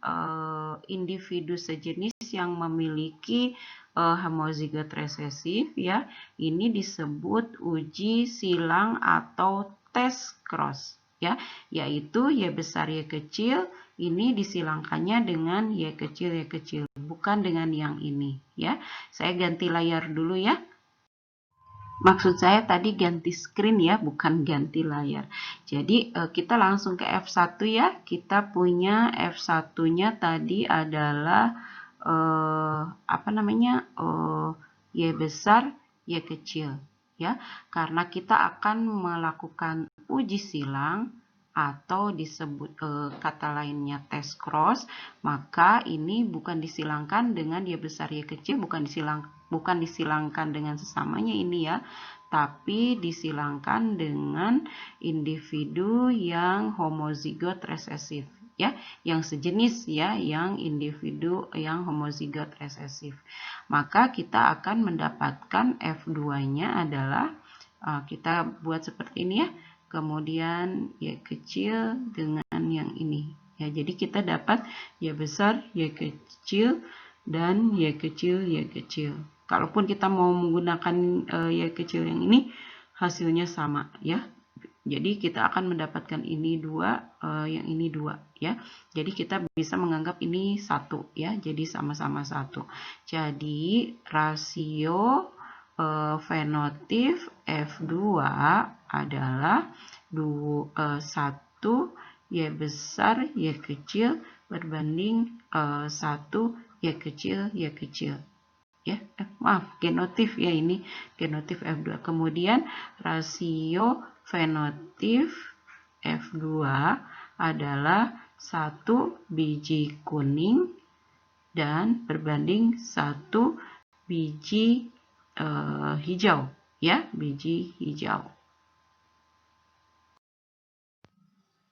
individu sejenis yang memiliki homozigot resesif ya, ini disebut uji silang atau test cross ya, yaitu Y besar Y kecil ini disilangkannya dengan Y kecil bukan dengan yang ini ya. Saya ganti layar dulu ya. Maksud saya tadi ganti screen ya, bukan ganti layar. Jadi kita langsung ke F1 ya. Kita punya F1-nya tadi adalah Y besar Y kecil ya. Karena kita akan melakukan uji silang atau disebut kata lainnya test cross, maka ini bukan disilangkan dengan Y besar Y kecil, bukan disilangkan dengan sesamanya ini ya, tapi disilangkan dengan individu yang homozigot resesif ya, yang sejenis ya, yang individu yang homozigot resesif. Maka kita akan mendapatkan F2-nya adalah kita buat seperti ini ya. Kemudian Y kecil dengan yang ini ya, jadi kita dapat Y besar Y kecil dan Y kecil. Kalaupun kita mau menggunakan Y kecil yang ini, hasilnya sama ya. Jadi kita akan mendapatkan ini 2, yang ini 2 ya. Jadi kita bisa menganggap ini 1 ya. Jadi sama-sama 1. Jadi rasio fenotip F2 adalah 1 Y besar Y kecil berbanding 1 Y kecil ya, genotip ya, ini genotip F2. Kemudian rasio fenotip F2 adalah 1 biji kuning dan berbanding 1 biji hijau ya, biji hijau.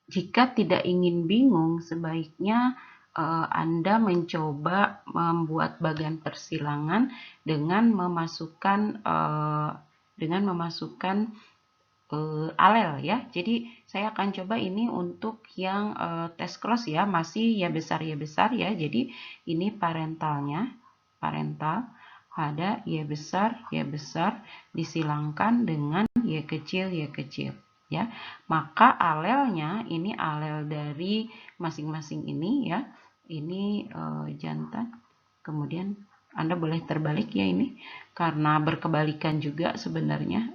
Jika tidak ingin bingung, sebaiknya Anda mencoba membuat bagian persilangan dengan memasukkan alel ya. Jadi saya akan coba ini untuk yang test cross ya, masih Y besar ya. Jadi ini parental ada Y besar disilangkan dengan Y kecil ya. Maka alelnya ini alel dari masing-masing ini ya. Ini jantan. Kemudian Anda boleh terbalik ya ini, karena berkebalikan juga sebenarnya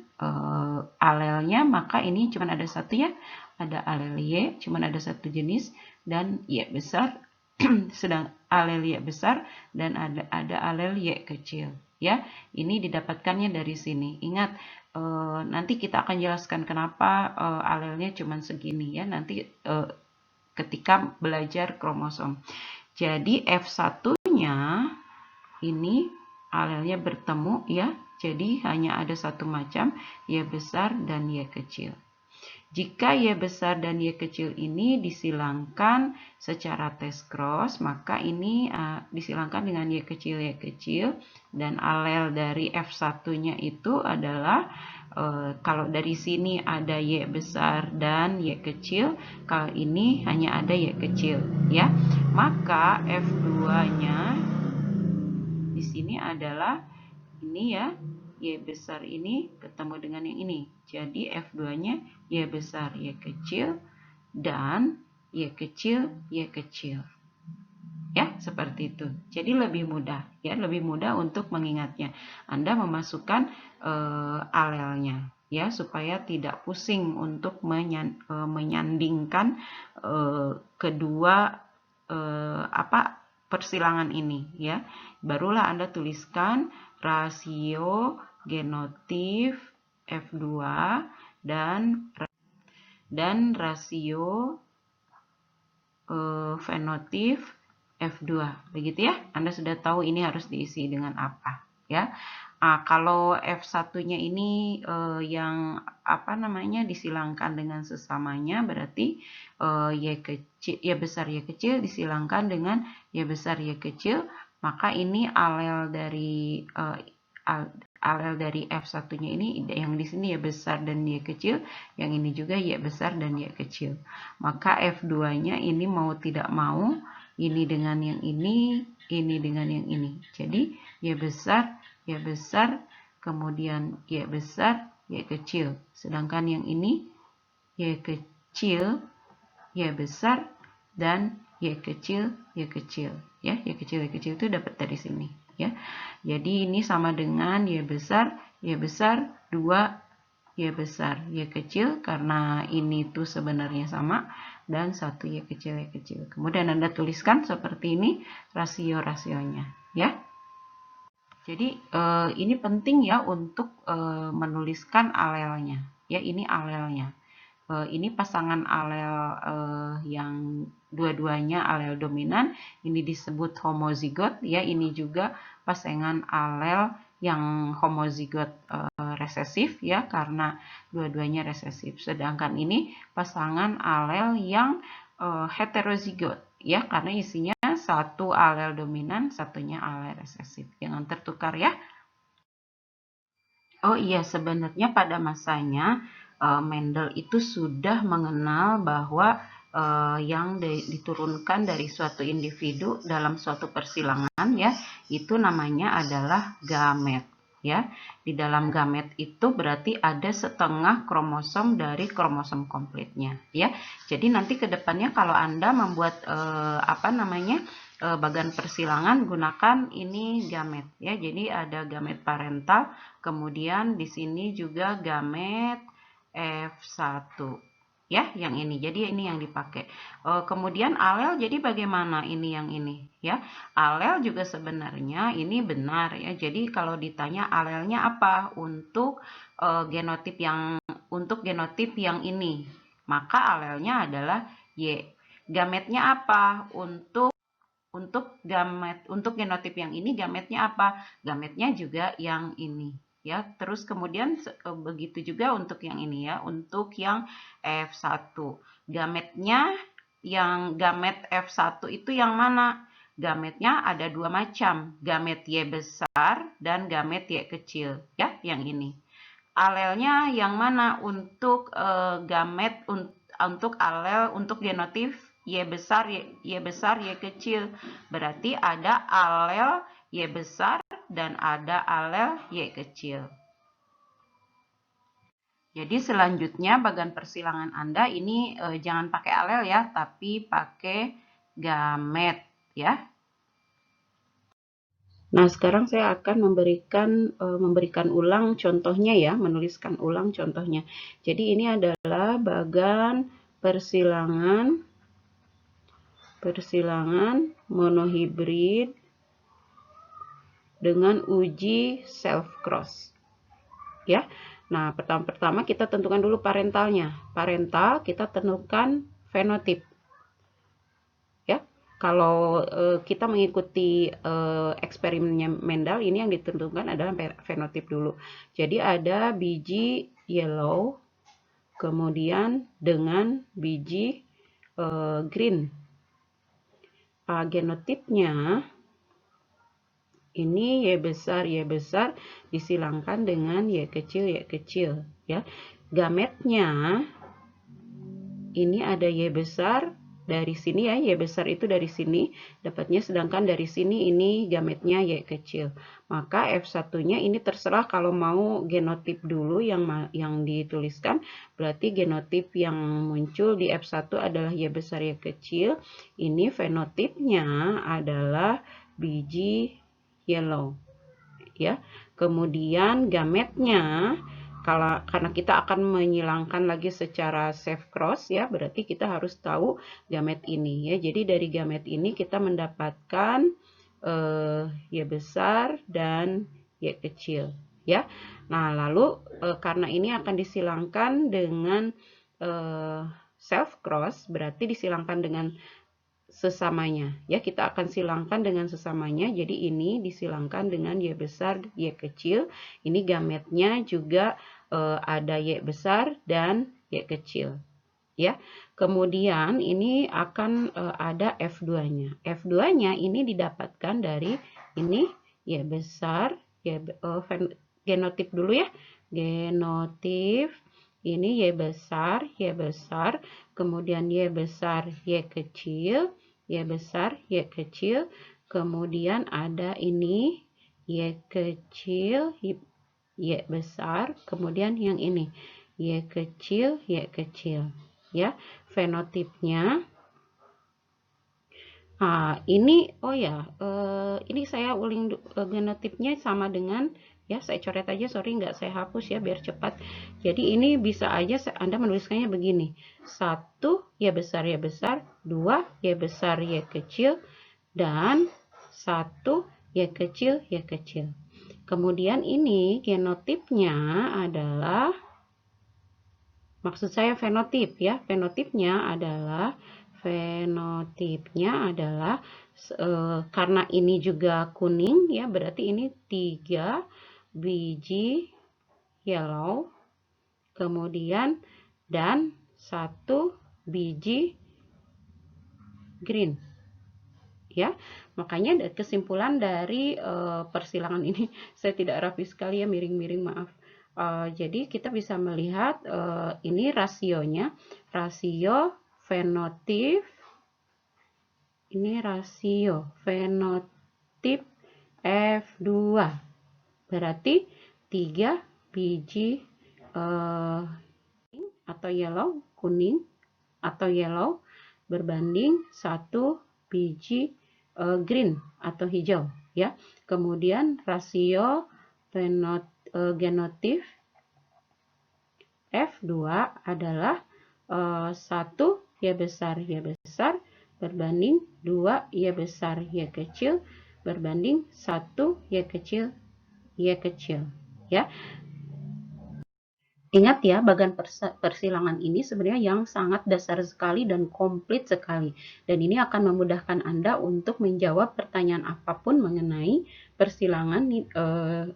alelnya, maka ini cuma ada satu ya. Ada alel Y, cuma ada satu jenis, dan Y besar sedang alel Y besar dan ada alel Y kecil ya. Ini didapatkannya dari sini. Ingat, nanti kita akan jelaskan kenapa alelnya cuma segini ya, nanti ketika belajar kromosom. Jadi F1-nya ini alelnya bertemu ya, jadi hanya ada satu macam, Y besar dan Y kecil. Jika Y besar dan Y kecil ini disilangkan secara test cross, maka ini disilangkan dengan Y kecil dan alel dari F1-nya itu adalah kalau dari sini ada Y besar dan Y kecil, kalau ini hanya ada Y kecil ya. Maka F2-nya di sini adalah ini ya, Y besar ini ketemu dengan yang ini. Jadi F2-nya Y besar Y kecil dan Y kecil. Ya, seperti itu. Jadi lebih mudah, ya, lebih mudah untuk mengingatnya. Anda memasukkan alelnya, ya, supaya tidak pusing untuk menyandingkan kedua persilangan ini, ya. Barulah Anda tuliskan rasio genotif F2 dan rasio fenotif F2. Begitu ya. Anda sudah tahu ini harus diisi dengan apa, ya. Kalau F1-nya ini yang disilangkan dengan sesamanya, berarti Y besar Y kecil disilangkan dengan Y besar Y kecil, maka ini alel dari F1-nya ini yang di sini Y besar dan Y kecil, yang ini juga Y besar dan Y kecil. Maka F2-nya ini mau tidak mau, ini dengan yang ini dengan yang ini. Jadi Y besar, kemudian Y besar, Y kecil. Sedangkan yang ini Y kecil, Y besar, dan Y kecil, Y kecil. Ya, Y kecil itu dapat dari sini. Ya, jadi ini sama dengan Y besar, 2, Y besar, Y kecil, karena ini tuh sebenarnya sama, dan 1 Y kecil, Y kecil. Kemudian Anda tuliskan seperti ini rasio-rasionya, ya. Jadi ini penting ya untuk menuliskan alelnya, ya, ini alelnya. Ini pasangan alel yang dua-duanya alel dominan, ini disebut homozigot, ya. Ini juga pasangan alel yang homozigot resesif, ya, karena dua-duanya resesif. Sedangkan ini pasangan alel yang heterozigot, ya, karena isinya satu alel dominan, satunya alel resesif. Jangan tertukar, ya. Oh iya, sebenarnya pada masanya Mendel itu sudah mengenal bahwa yang diturunkan dari suatu individu dalam suatu persilangan, ya, itu namanya adalah gamet, ya. Di dalam gamet itu berarti ada setengah kromosom dari kromosom komplitnya, ya. Jadi nanti ke depannya kalau Anda membuat bagan persilangan, gunakan ini gamet, ya. Jadi ada gamet parental, kemudian di sini juga gamet F1, ya, yang ini. Jadi ini yang dipakai. Kemudian alel, jadi bagaimana ini yang ini, ya? Alel juga sebenarnya ini benar, ya. Jadi kalau ditanya alelnya apa untuk genotip yang ini, maka alelnya adalah Y. Gametnya apa untuk genotip yang ini, gametnya apa? Gametnya juga yang ini, ya. Terus kemudian begitu juga untuk yang ini, ya, untuk yang F1. Gametnya, yang gamet F1 itu yang mana? Gametnya ada dua macam, gamet Y besar dan gamet Y kecil, ya, yang ini. Alelnya yang mana untuk gamet untuk alel untuk genotip Y besar, Y kecil. Berarti ada alel Y besar dan ada alel Y kecil. Jadi selanjutnya bagan persilangan Anda ini jangan pakai alel, ya, tapi pakai gamet, ya. Nah, sekarang saya akan memberikan ulang contohnya, ya, menuliskan ulang contohnya. Jadi ini adalah bagan persilangan monohibrid dengan uji self cross, ya. Nah, pertama kita tentukan dulu parentalnya. Parental kita tentukan fenotip, ya. Kalau kita mengikuti eksperimennya Mendel, ini yang ditentukan adalah fenotip dulu. Jadi ada biji yellow, kemudian dengan biji green. Genotipnya ini Y besar disilangkan dengan Y kecil, ya. Gametnya ini ada Y besar dari sini ya, Y besar itu dari sini dapatnya, sedangkan dari sini ini gametnya Y kecil. Maka F1-nya ini terserah kalau mau genotip dulu yang dituliskan, berarti genotip yang muncul di F1 adalah Y besar Y kecil. Ini fenotipnya adalah biji yellow. Ya. Kemudian gametnya karena kita akan menyilangkan lagi secara safe cross ya, berarti kita harus tahu gamet ini ya. Jadi dari gamet ini kita mendapatkan Y besar dan Y kecil ya. Nah, lalu karena ini akan disilangkan dengan self cross, berarti disilangkan dengan sesamanya ya, kita akan silangkan dengan sesamanya. Jadi ini disilangkan dengan Y besar Y kecil. Ini gametnya juga ada Y besar dan Y kecil ya. Kemudian ini akan ada F2-nya. F2-nya ini didapatkan dari ini Y besar genotip dulu ya. Genotip ini Y besar, kemudian Y besar, Y kecil, Y besar, Y kecil, kemudian ada ini Y kecil, Y besar, kemudian yang ini Y kecil, Y kecil. Ya, fenotipnya. Ini ini saya uling genotipnya sama dengan ya, saya coret aja, sorry nggak saya hapus ya biar cepat. Jadi ini bisa aja Anda menuliskannya begini. 1 Y besar, 2 Y besar, Y kecil, dan 1 Y kecil, Y kecil. Kemudian ini genotipnya adalah, maksud saya fenotip ya, fenotipnya adalah karena ini juga kuning ya, berarti ini 3 biji yellow, kemudian dan 1 biji green ya. Makanya kesimpulan dari persilangan ini, saya tidak rapi sekali ya, miring-miring, maaf. Jadi kita bisa melihat ini rasionya, rasio fenotip, ini rasio fenotip F2, berarti 3 biji atau yellow, kuning atau yellow berbanding 1 biji green atau hijau ya. Kemudian rasio genotip F2 adalah 1 Y besar berbanding 2 Y besar Y kecil berbanding 1 Y kecil ya. Ingat ya, bagan persilangan ini sebenarnya yang sangat dasar sekali dan komplit sekali. Dan ini akan memudahkan Anda untuk menjawab pertanyaan apapun mengenai persilangan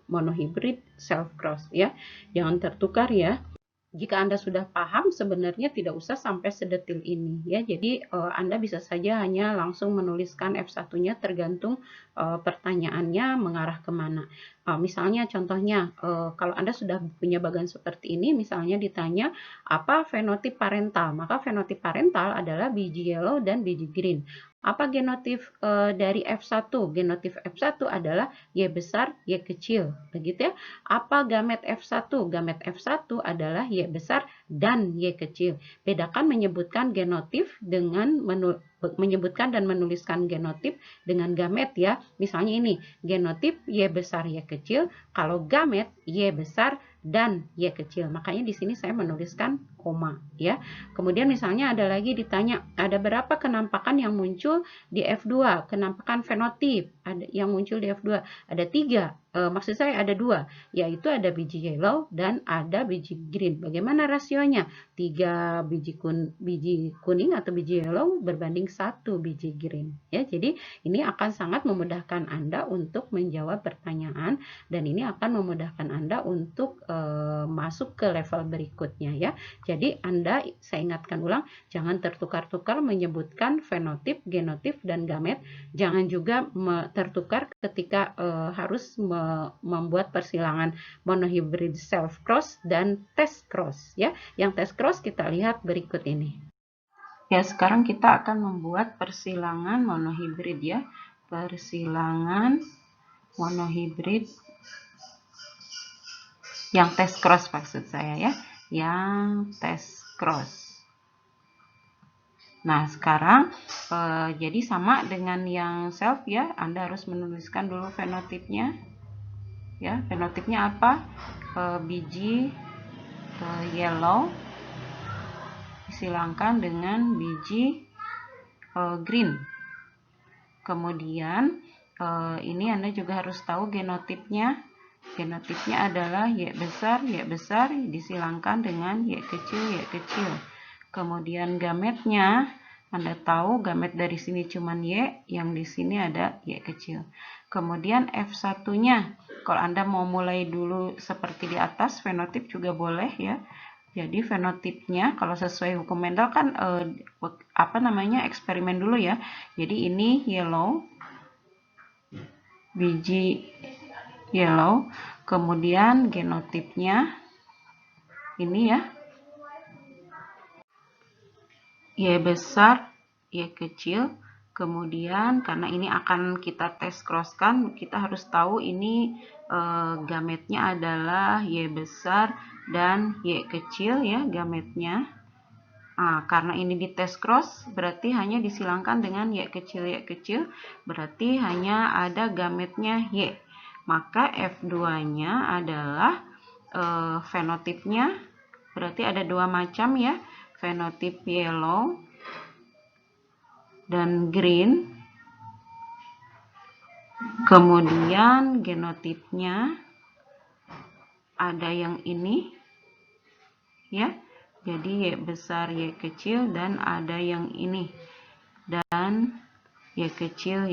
monohibrid self cross ya. Jangan tertukar ya. Jika Anda sudah paham, sebenarnya tidak usah sampai sedetil ini ya. Jadi Anda bisa saja hanya langsung menuliskan F1-nya tergantung pertanyaannya mengarah kemana. Misalnya contohnya kalau Anda sudah punya bagan seperti ini, misalnya ditanya apa fenotip parental, maka fenotip parental adalah biji yellow dan biji green. Apa genotip dari F1? Genotip F1 adalah Y besar, Y kecil, begitu ya. Apa gamet F1? Gamet F1 adalah Y besar dan Y kecil. Bedakan menyebutkan genotip dengan menyebutkan dan menuliskan genotip dengan gamet ya. Misalnya ini, genotip Y besar, Y kecil, kalau gamet Y besar dan Y kecil. Makanya di sini saya menuliskan koma ya. Kemudian misalnya ada lagi ditanya, ada berapa kenampakan yang muncul di F2? Kenampakan fenotip yang muncul di F2 ada 3. Maksud saya ada 2, yaitu ada biji yellow dan ada biji green. Bagaimana rasionya? 3 biji kuning atau biji yellow berbanding 1 biji green ya. Jadi ini akan sangat memudahkan Anda untuk menjawab pertanyaan, dan ini akan memudahkan Anda untuk masuk ke level berikutnya ya. Jadi Anda, saya ingatkan ulang, jangan tertukar-tukar menyebutkan fenotip, genotip, dan gamet. Jangan juga tertukar ketika harus membuat persilangan monohibrid self cross dan test cross ya. Yang test cross kita lihat berikut ini. Ya, sekarang kita akan membuat persilangan monohibrid ya. Persilangan monohibrid yang test cross maksud saya ya. Yang test cross. Nah, sekarang jadi sama dengan yang self ya. Anda harus menuliskan dulu fenotipnya. Ya, fenotipnya apa? Biji yellow disilangkan dengan biji green. Kemudian ini Anda juga harus tahu genotipnya. Genotipnya adalah Y besar disilangkan dengan Y kecil. Kemudian gametnya, Anda tahu gamet dari sini cuman Y, yang di sini ada Y kecil. Kemudian F1-nya, kalau Anda mau mulai dulu seperti di atas, fenotip juga boleh ya. Jadi fenotipnya kalau sesuai hukum Mendel kan eksperimen dulu ya. Jadi ini yellow, biji yellow, kemudian genotipnya ini ya, Y besar, Y kecil. Kemudian karena ini akan kita tes crosskan, kita harus tahu ini gametnya adalah Y besar dan Y kecil ya gametnya. Nah, karena ini di tes cross berarti hanya disilangkan dengan Y kecil, berarti hanya ada gametnya Y. Maka F2-nya adalah fenotipnya berarti ada dua macam ya, fenotip yellow dan green. Kemudian genotipnya ada yang ini ya. Jadi Y besar, Y kecil, dan ada yang ini. Dan Y kecil.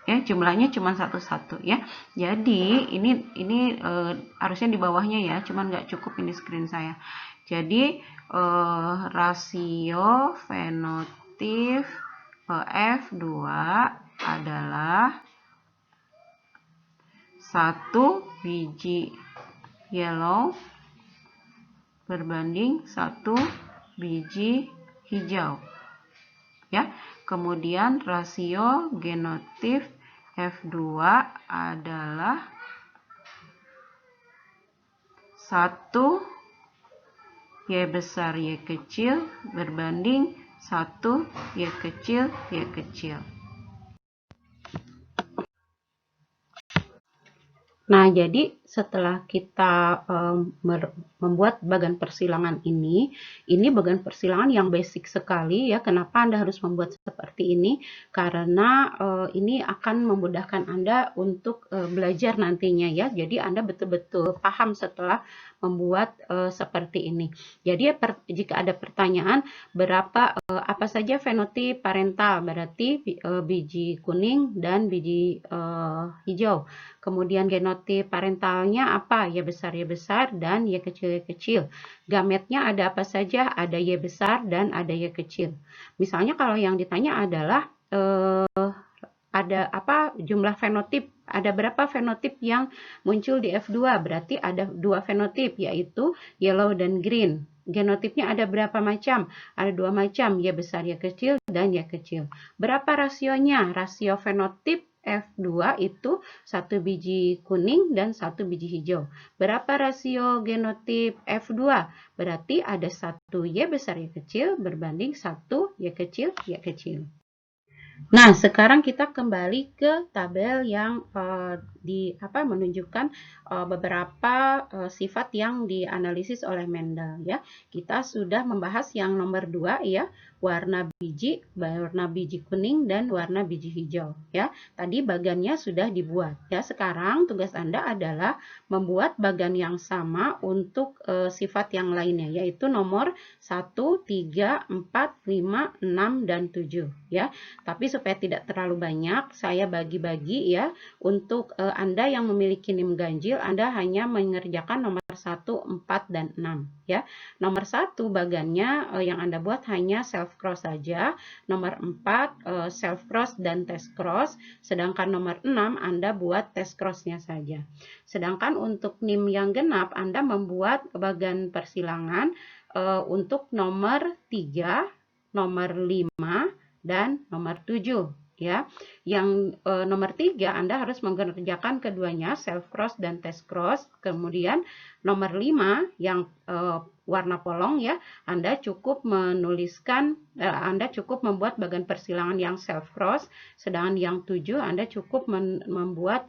Ya, jumlahnya cuma satu-satu ya. Jadi ini harusnya di bawahnya ya, cuman nggak cukup ini screen saya. Jadi rasio fenotip F2 adalah 1 biji yellow berbanding 1 biji hijau. Ya. Kemudian rasio genotip F2 adalah 1 Y besar Y kecil berbanding 1 Y kecil. Nah, jadi setelah kita membuat bagan persilangan ini bagan persilangan yang basic sekali ya. Kenapa Anda harus membuat seperti ini? Karena ini akan memudahkan Anda untuk belajar nantinya ya. Jadi Anda betul-betul paham setelah membuat seperti ini. Jadi jika ada pertanyaan berapa apa saja fenotip parental, berarti biji kuning dan biji hijau. Kemudian genotip parentalnya apa? Y besar dan Y kecil. Gametnya ada apa saja? Ada Y besar dan ada Y kecil. Misalnya kalau yang ditanya adalah ada apa jumlah fenotip? Ada berapa fenotip yang muncul di F2? Berarti ada 2 fenotip yaitu yellow dan green. Genotipnya ada berapa macam? Ada 2 macam, Y besar, Y kecil, dan Y kecil. Berapa rasionya? Rasio fenotip F2 itu 1 biji kuning dan 1 biji hijau. Berapa rasio genotip F2? Berarti ada 1 Y besar Y kecil berbanding 1 Y kecil. Nah, sekarang kita kembali ke tabel yang menunjukkan beberapa sifat yang dianalisis oleh Mendel ya. Kita sudah membahas yang nomor 2 ya, warna biji kuning dan warna biji hijau ya. Tadi bagannya sudah dibuat ya. Sekarang tugas Anda adalah membuat bagan yang sama untuk sifat yang lainnya, yaitu nomor 1, 3, 4, 5, 6 dan 7 ya. Tapi supaya tidak terlalu banyak, saya bagi-bagi ya. Untuk Anda yang memiliki NIM ganjil, Anda hanya mengerjakan nomor 1, 4, dan 6 ya. Nomor 1 bagannya yang Anda buat hanya self cross saja. Nomor 4 self cross dan test cross. Sedangkan nomor 6 Anda buat test crossnya saja. Sedangkan untuk NIM yang genap, Anda membuat bagan persilangan untuk nomor 3 nomor 5, dan nomor 7. Ya, yang nomor 3 Anda harus mengerjakan keduanya, self cross dan test cross. Kemudian nomor 5 yang warna polong ya, Anda cukup menuliskan, Anda cukup membuat bagan persilangan yang self cross, sedangkan yang 7 Anda cukup membuat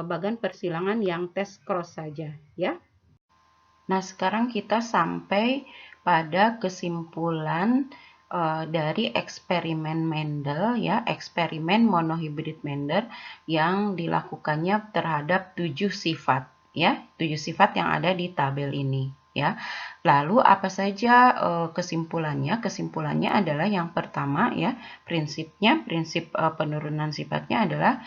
bagan persilangan yang test cross saja ya. Nah, sekarang kita sampai pada kesimpulan dari eksperimen Mendel ya, eksperimen monohibrid Mendel yang dilakukannya terhadap 7 sifat ya, 7 sifat yang ada di tabel ini ya. Lalu apa saja kesimpulannya? Kesimpulannya adalah yang pertama ya, prinsip penurunan sifatnya adalah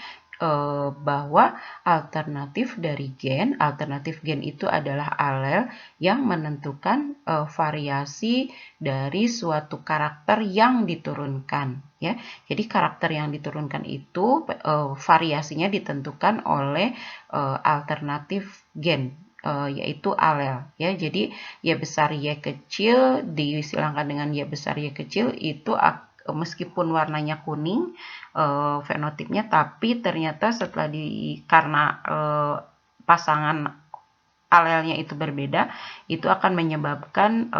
bahwa alternatif gen itu adalah alel yang menentukan variasi dari suatu karakter yang diturunkan ya. Jadi karakter yang diturunkan itu variasinya ditentukan oleh alternatif gen, yaitu alel ya. Jadi Y besar Y kecil disilangkan dengan Y besar Y kecil itu meskipun warnanya kuning fenotipnya, tapi ternyata setelah karena pasangan alelnya itu berbeda, itu akan menyebabkan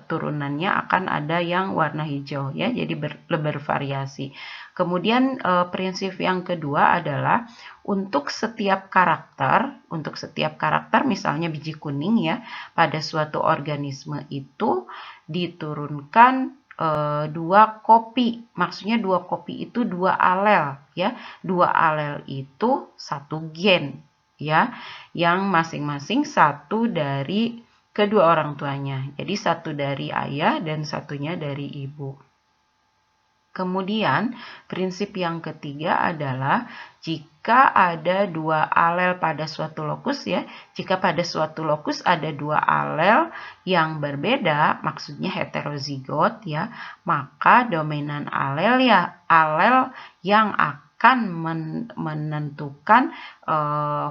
turunannya akan ada yang warna hijau ya, jadi bervariasi. Kemudian prinsip yang kedua adalah untuk setiap karakter misalnya biji kuning ya, pada suatu organisme itu diturunkan 2 kopi, maksudnya 2 kopi itu 2 alel ya, 2 alel itu 1 gen ya, yang masing-masing satu dari kedua orang tuanya, jadi satu dari ayah dan satunya dari ibu. Kemudian prinsip yang ketiga adalah jika ada 2 alel pada suatu lokus ya, jika pada suatu lokus ada 2 alel yang berbeda, maksudnya heterozigot ya, maka dominan alel yang akan menentukan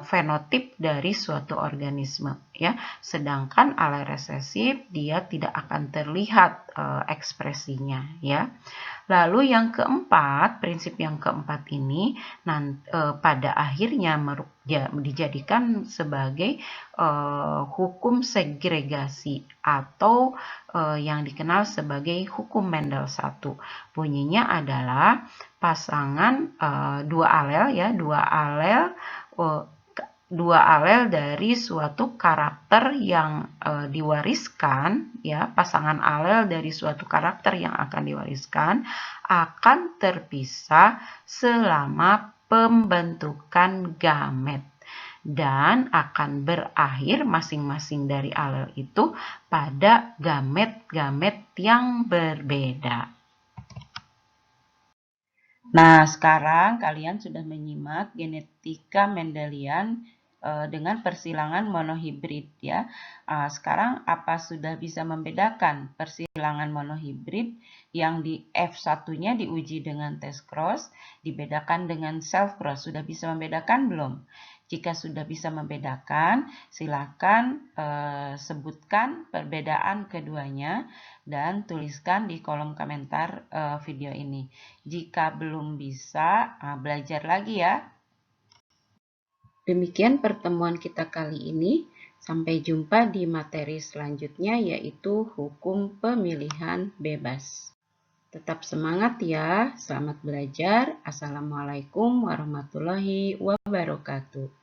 fenotip dari suatu organisme ya, sedangkan alel resesif dia tidak akan terlihat ekspresinya ya. Lalu yang keempat, prinsip yang keempat ini pada akhirnya dijadikan sebagai hukum segregasi atau yang dikenal sebagai hukum Mendel 1. Bunyinya adalah pasangan 2 alel ya, 2 alel dari suatu karakter yang diwariskan ya, pasangan alel dari suatu karakter yang akan diwariskan akan terpisah selama pembentukan gamet dan akan berakhir masing-masing dari alel itu pada gamet-gamet yang berbeda. Nah, sekarang kalian sudah menyimak genetika Mendelian dengan persilangan monohibrid ya. Sekarang apa sudah bisa membedakan persilangan monohibrid yang di F1-nya diuji dengan test cross, dibedakan dengan self cross? Sudah bisa membedakan belum? Jika sudah bisa membedakan, silakan sebutkan perbedaan keduanya dan tuliskan di kolom komentar video ini. Jika belum bisa, belajar lagi ya. Demikian pertemuan kita kali ini. Sampai jumpa di materi selanjutnya, yaitu hukum pemilihan bebas. Tetap semangat ya. Selamat belajar. Assalamualaikum warahmatullahi wabarakatuh.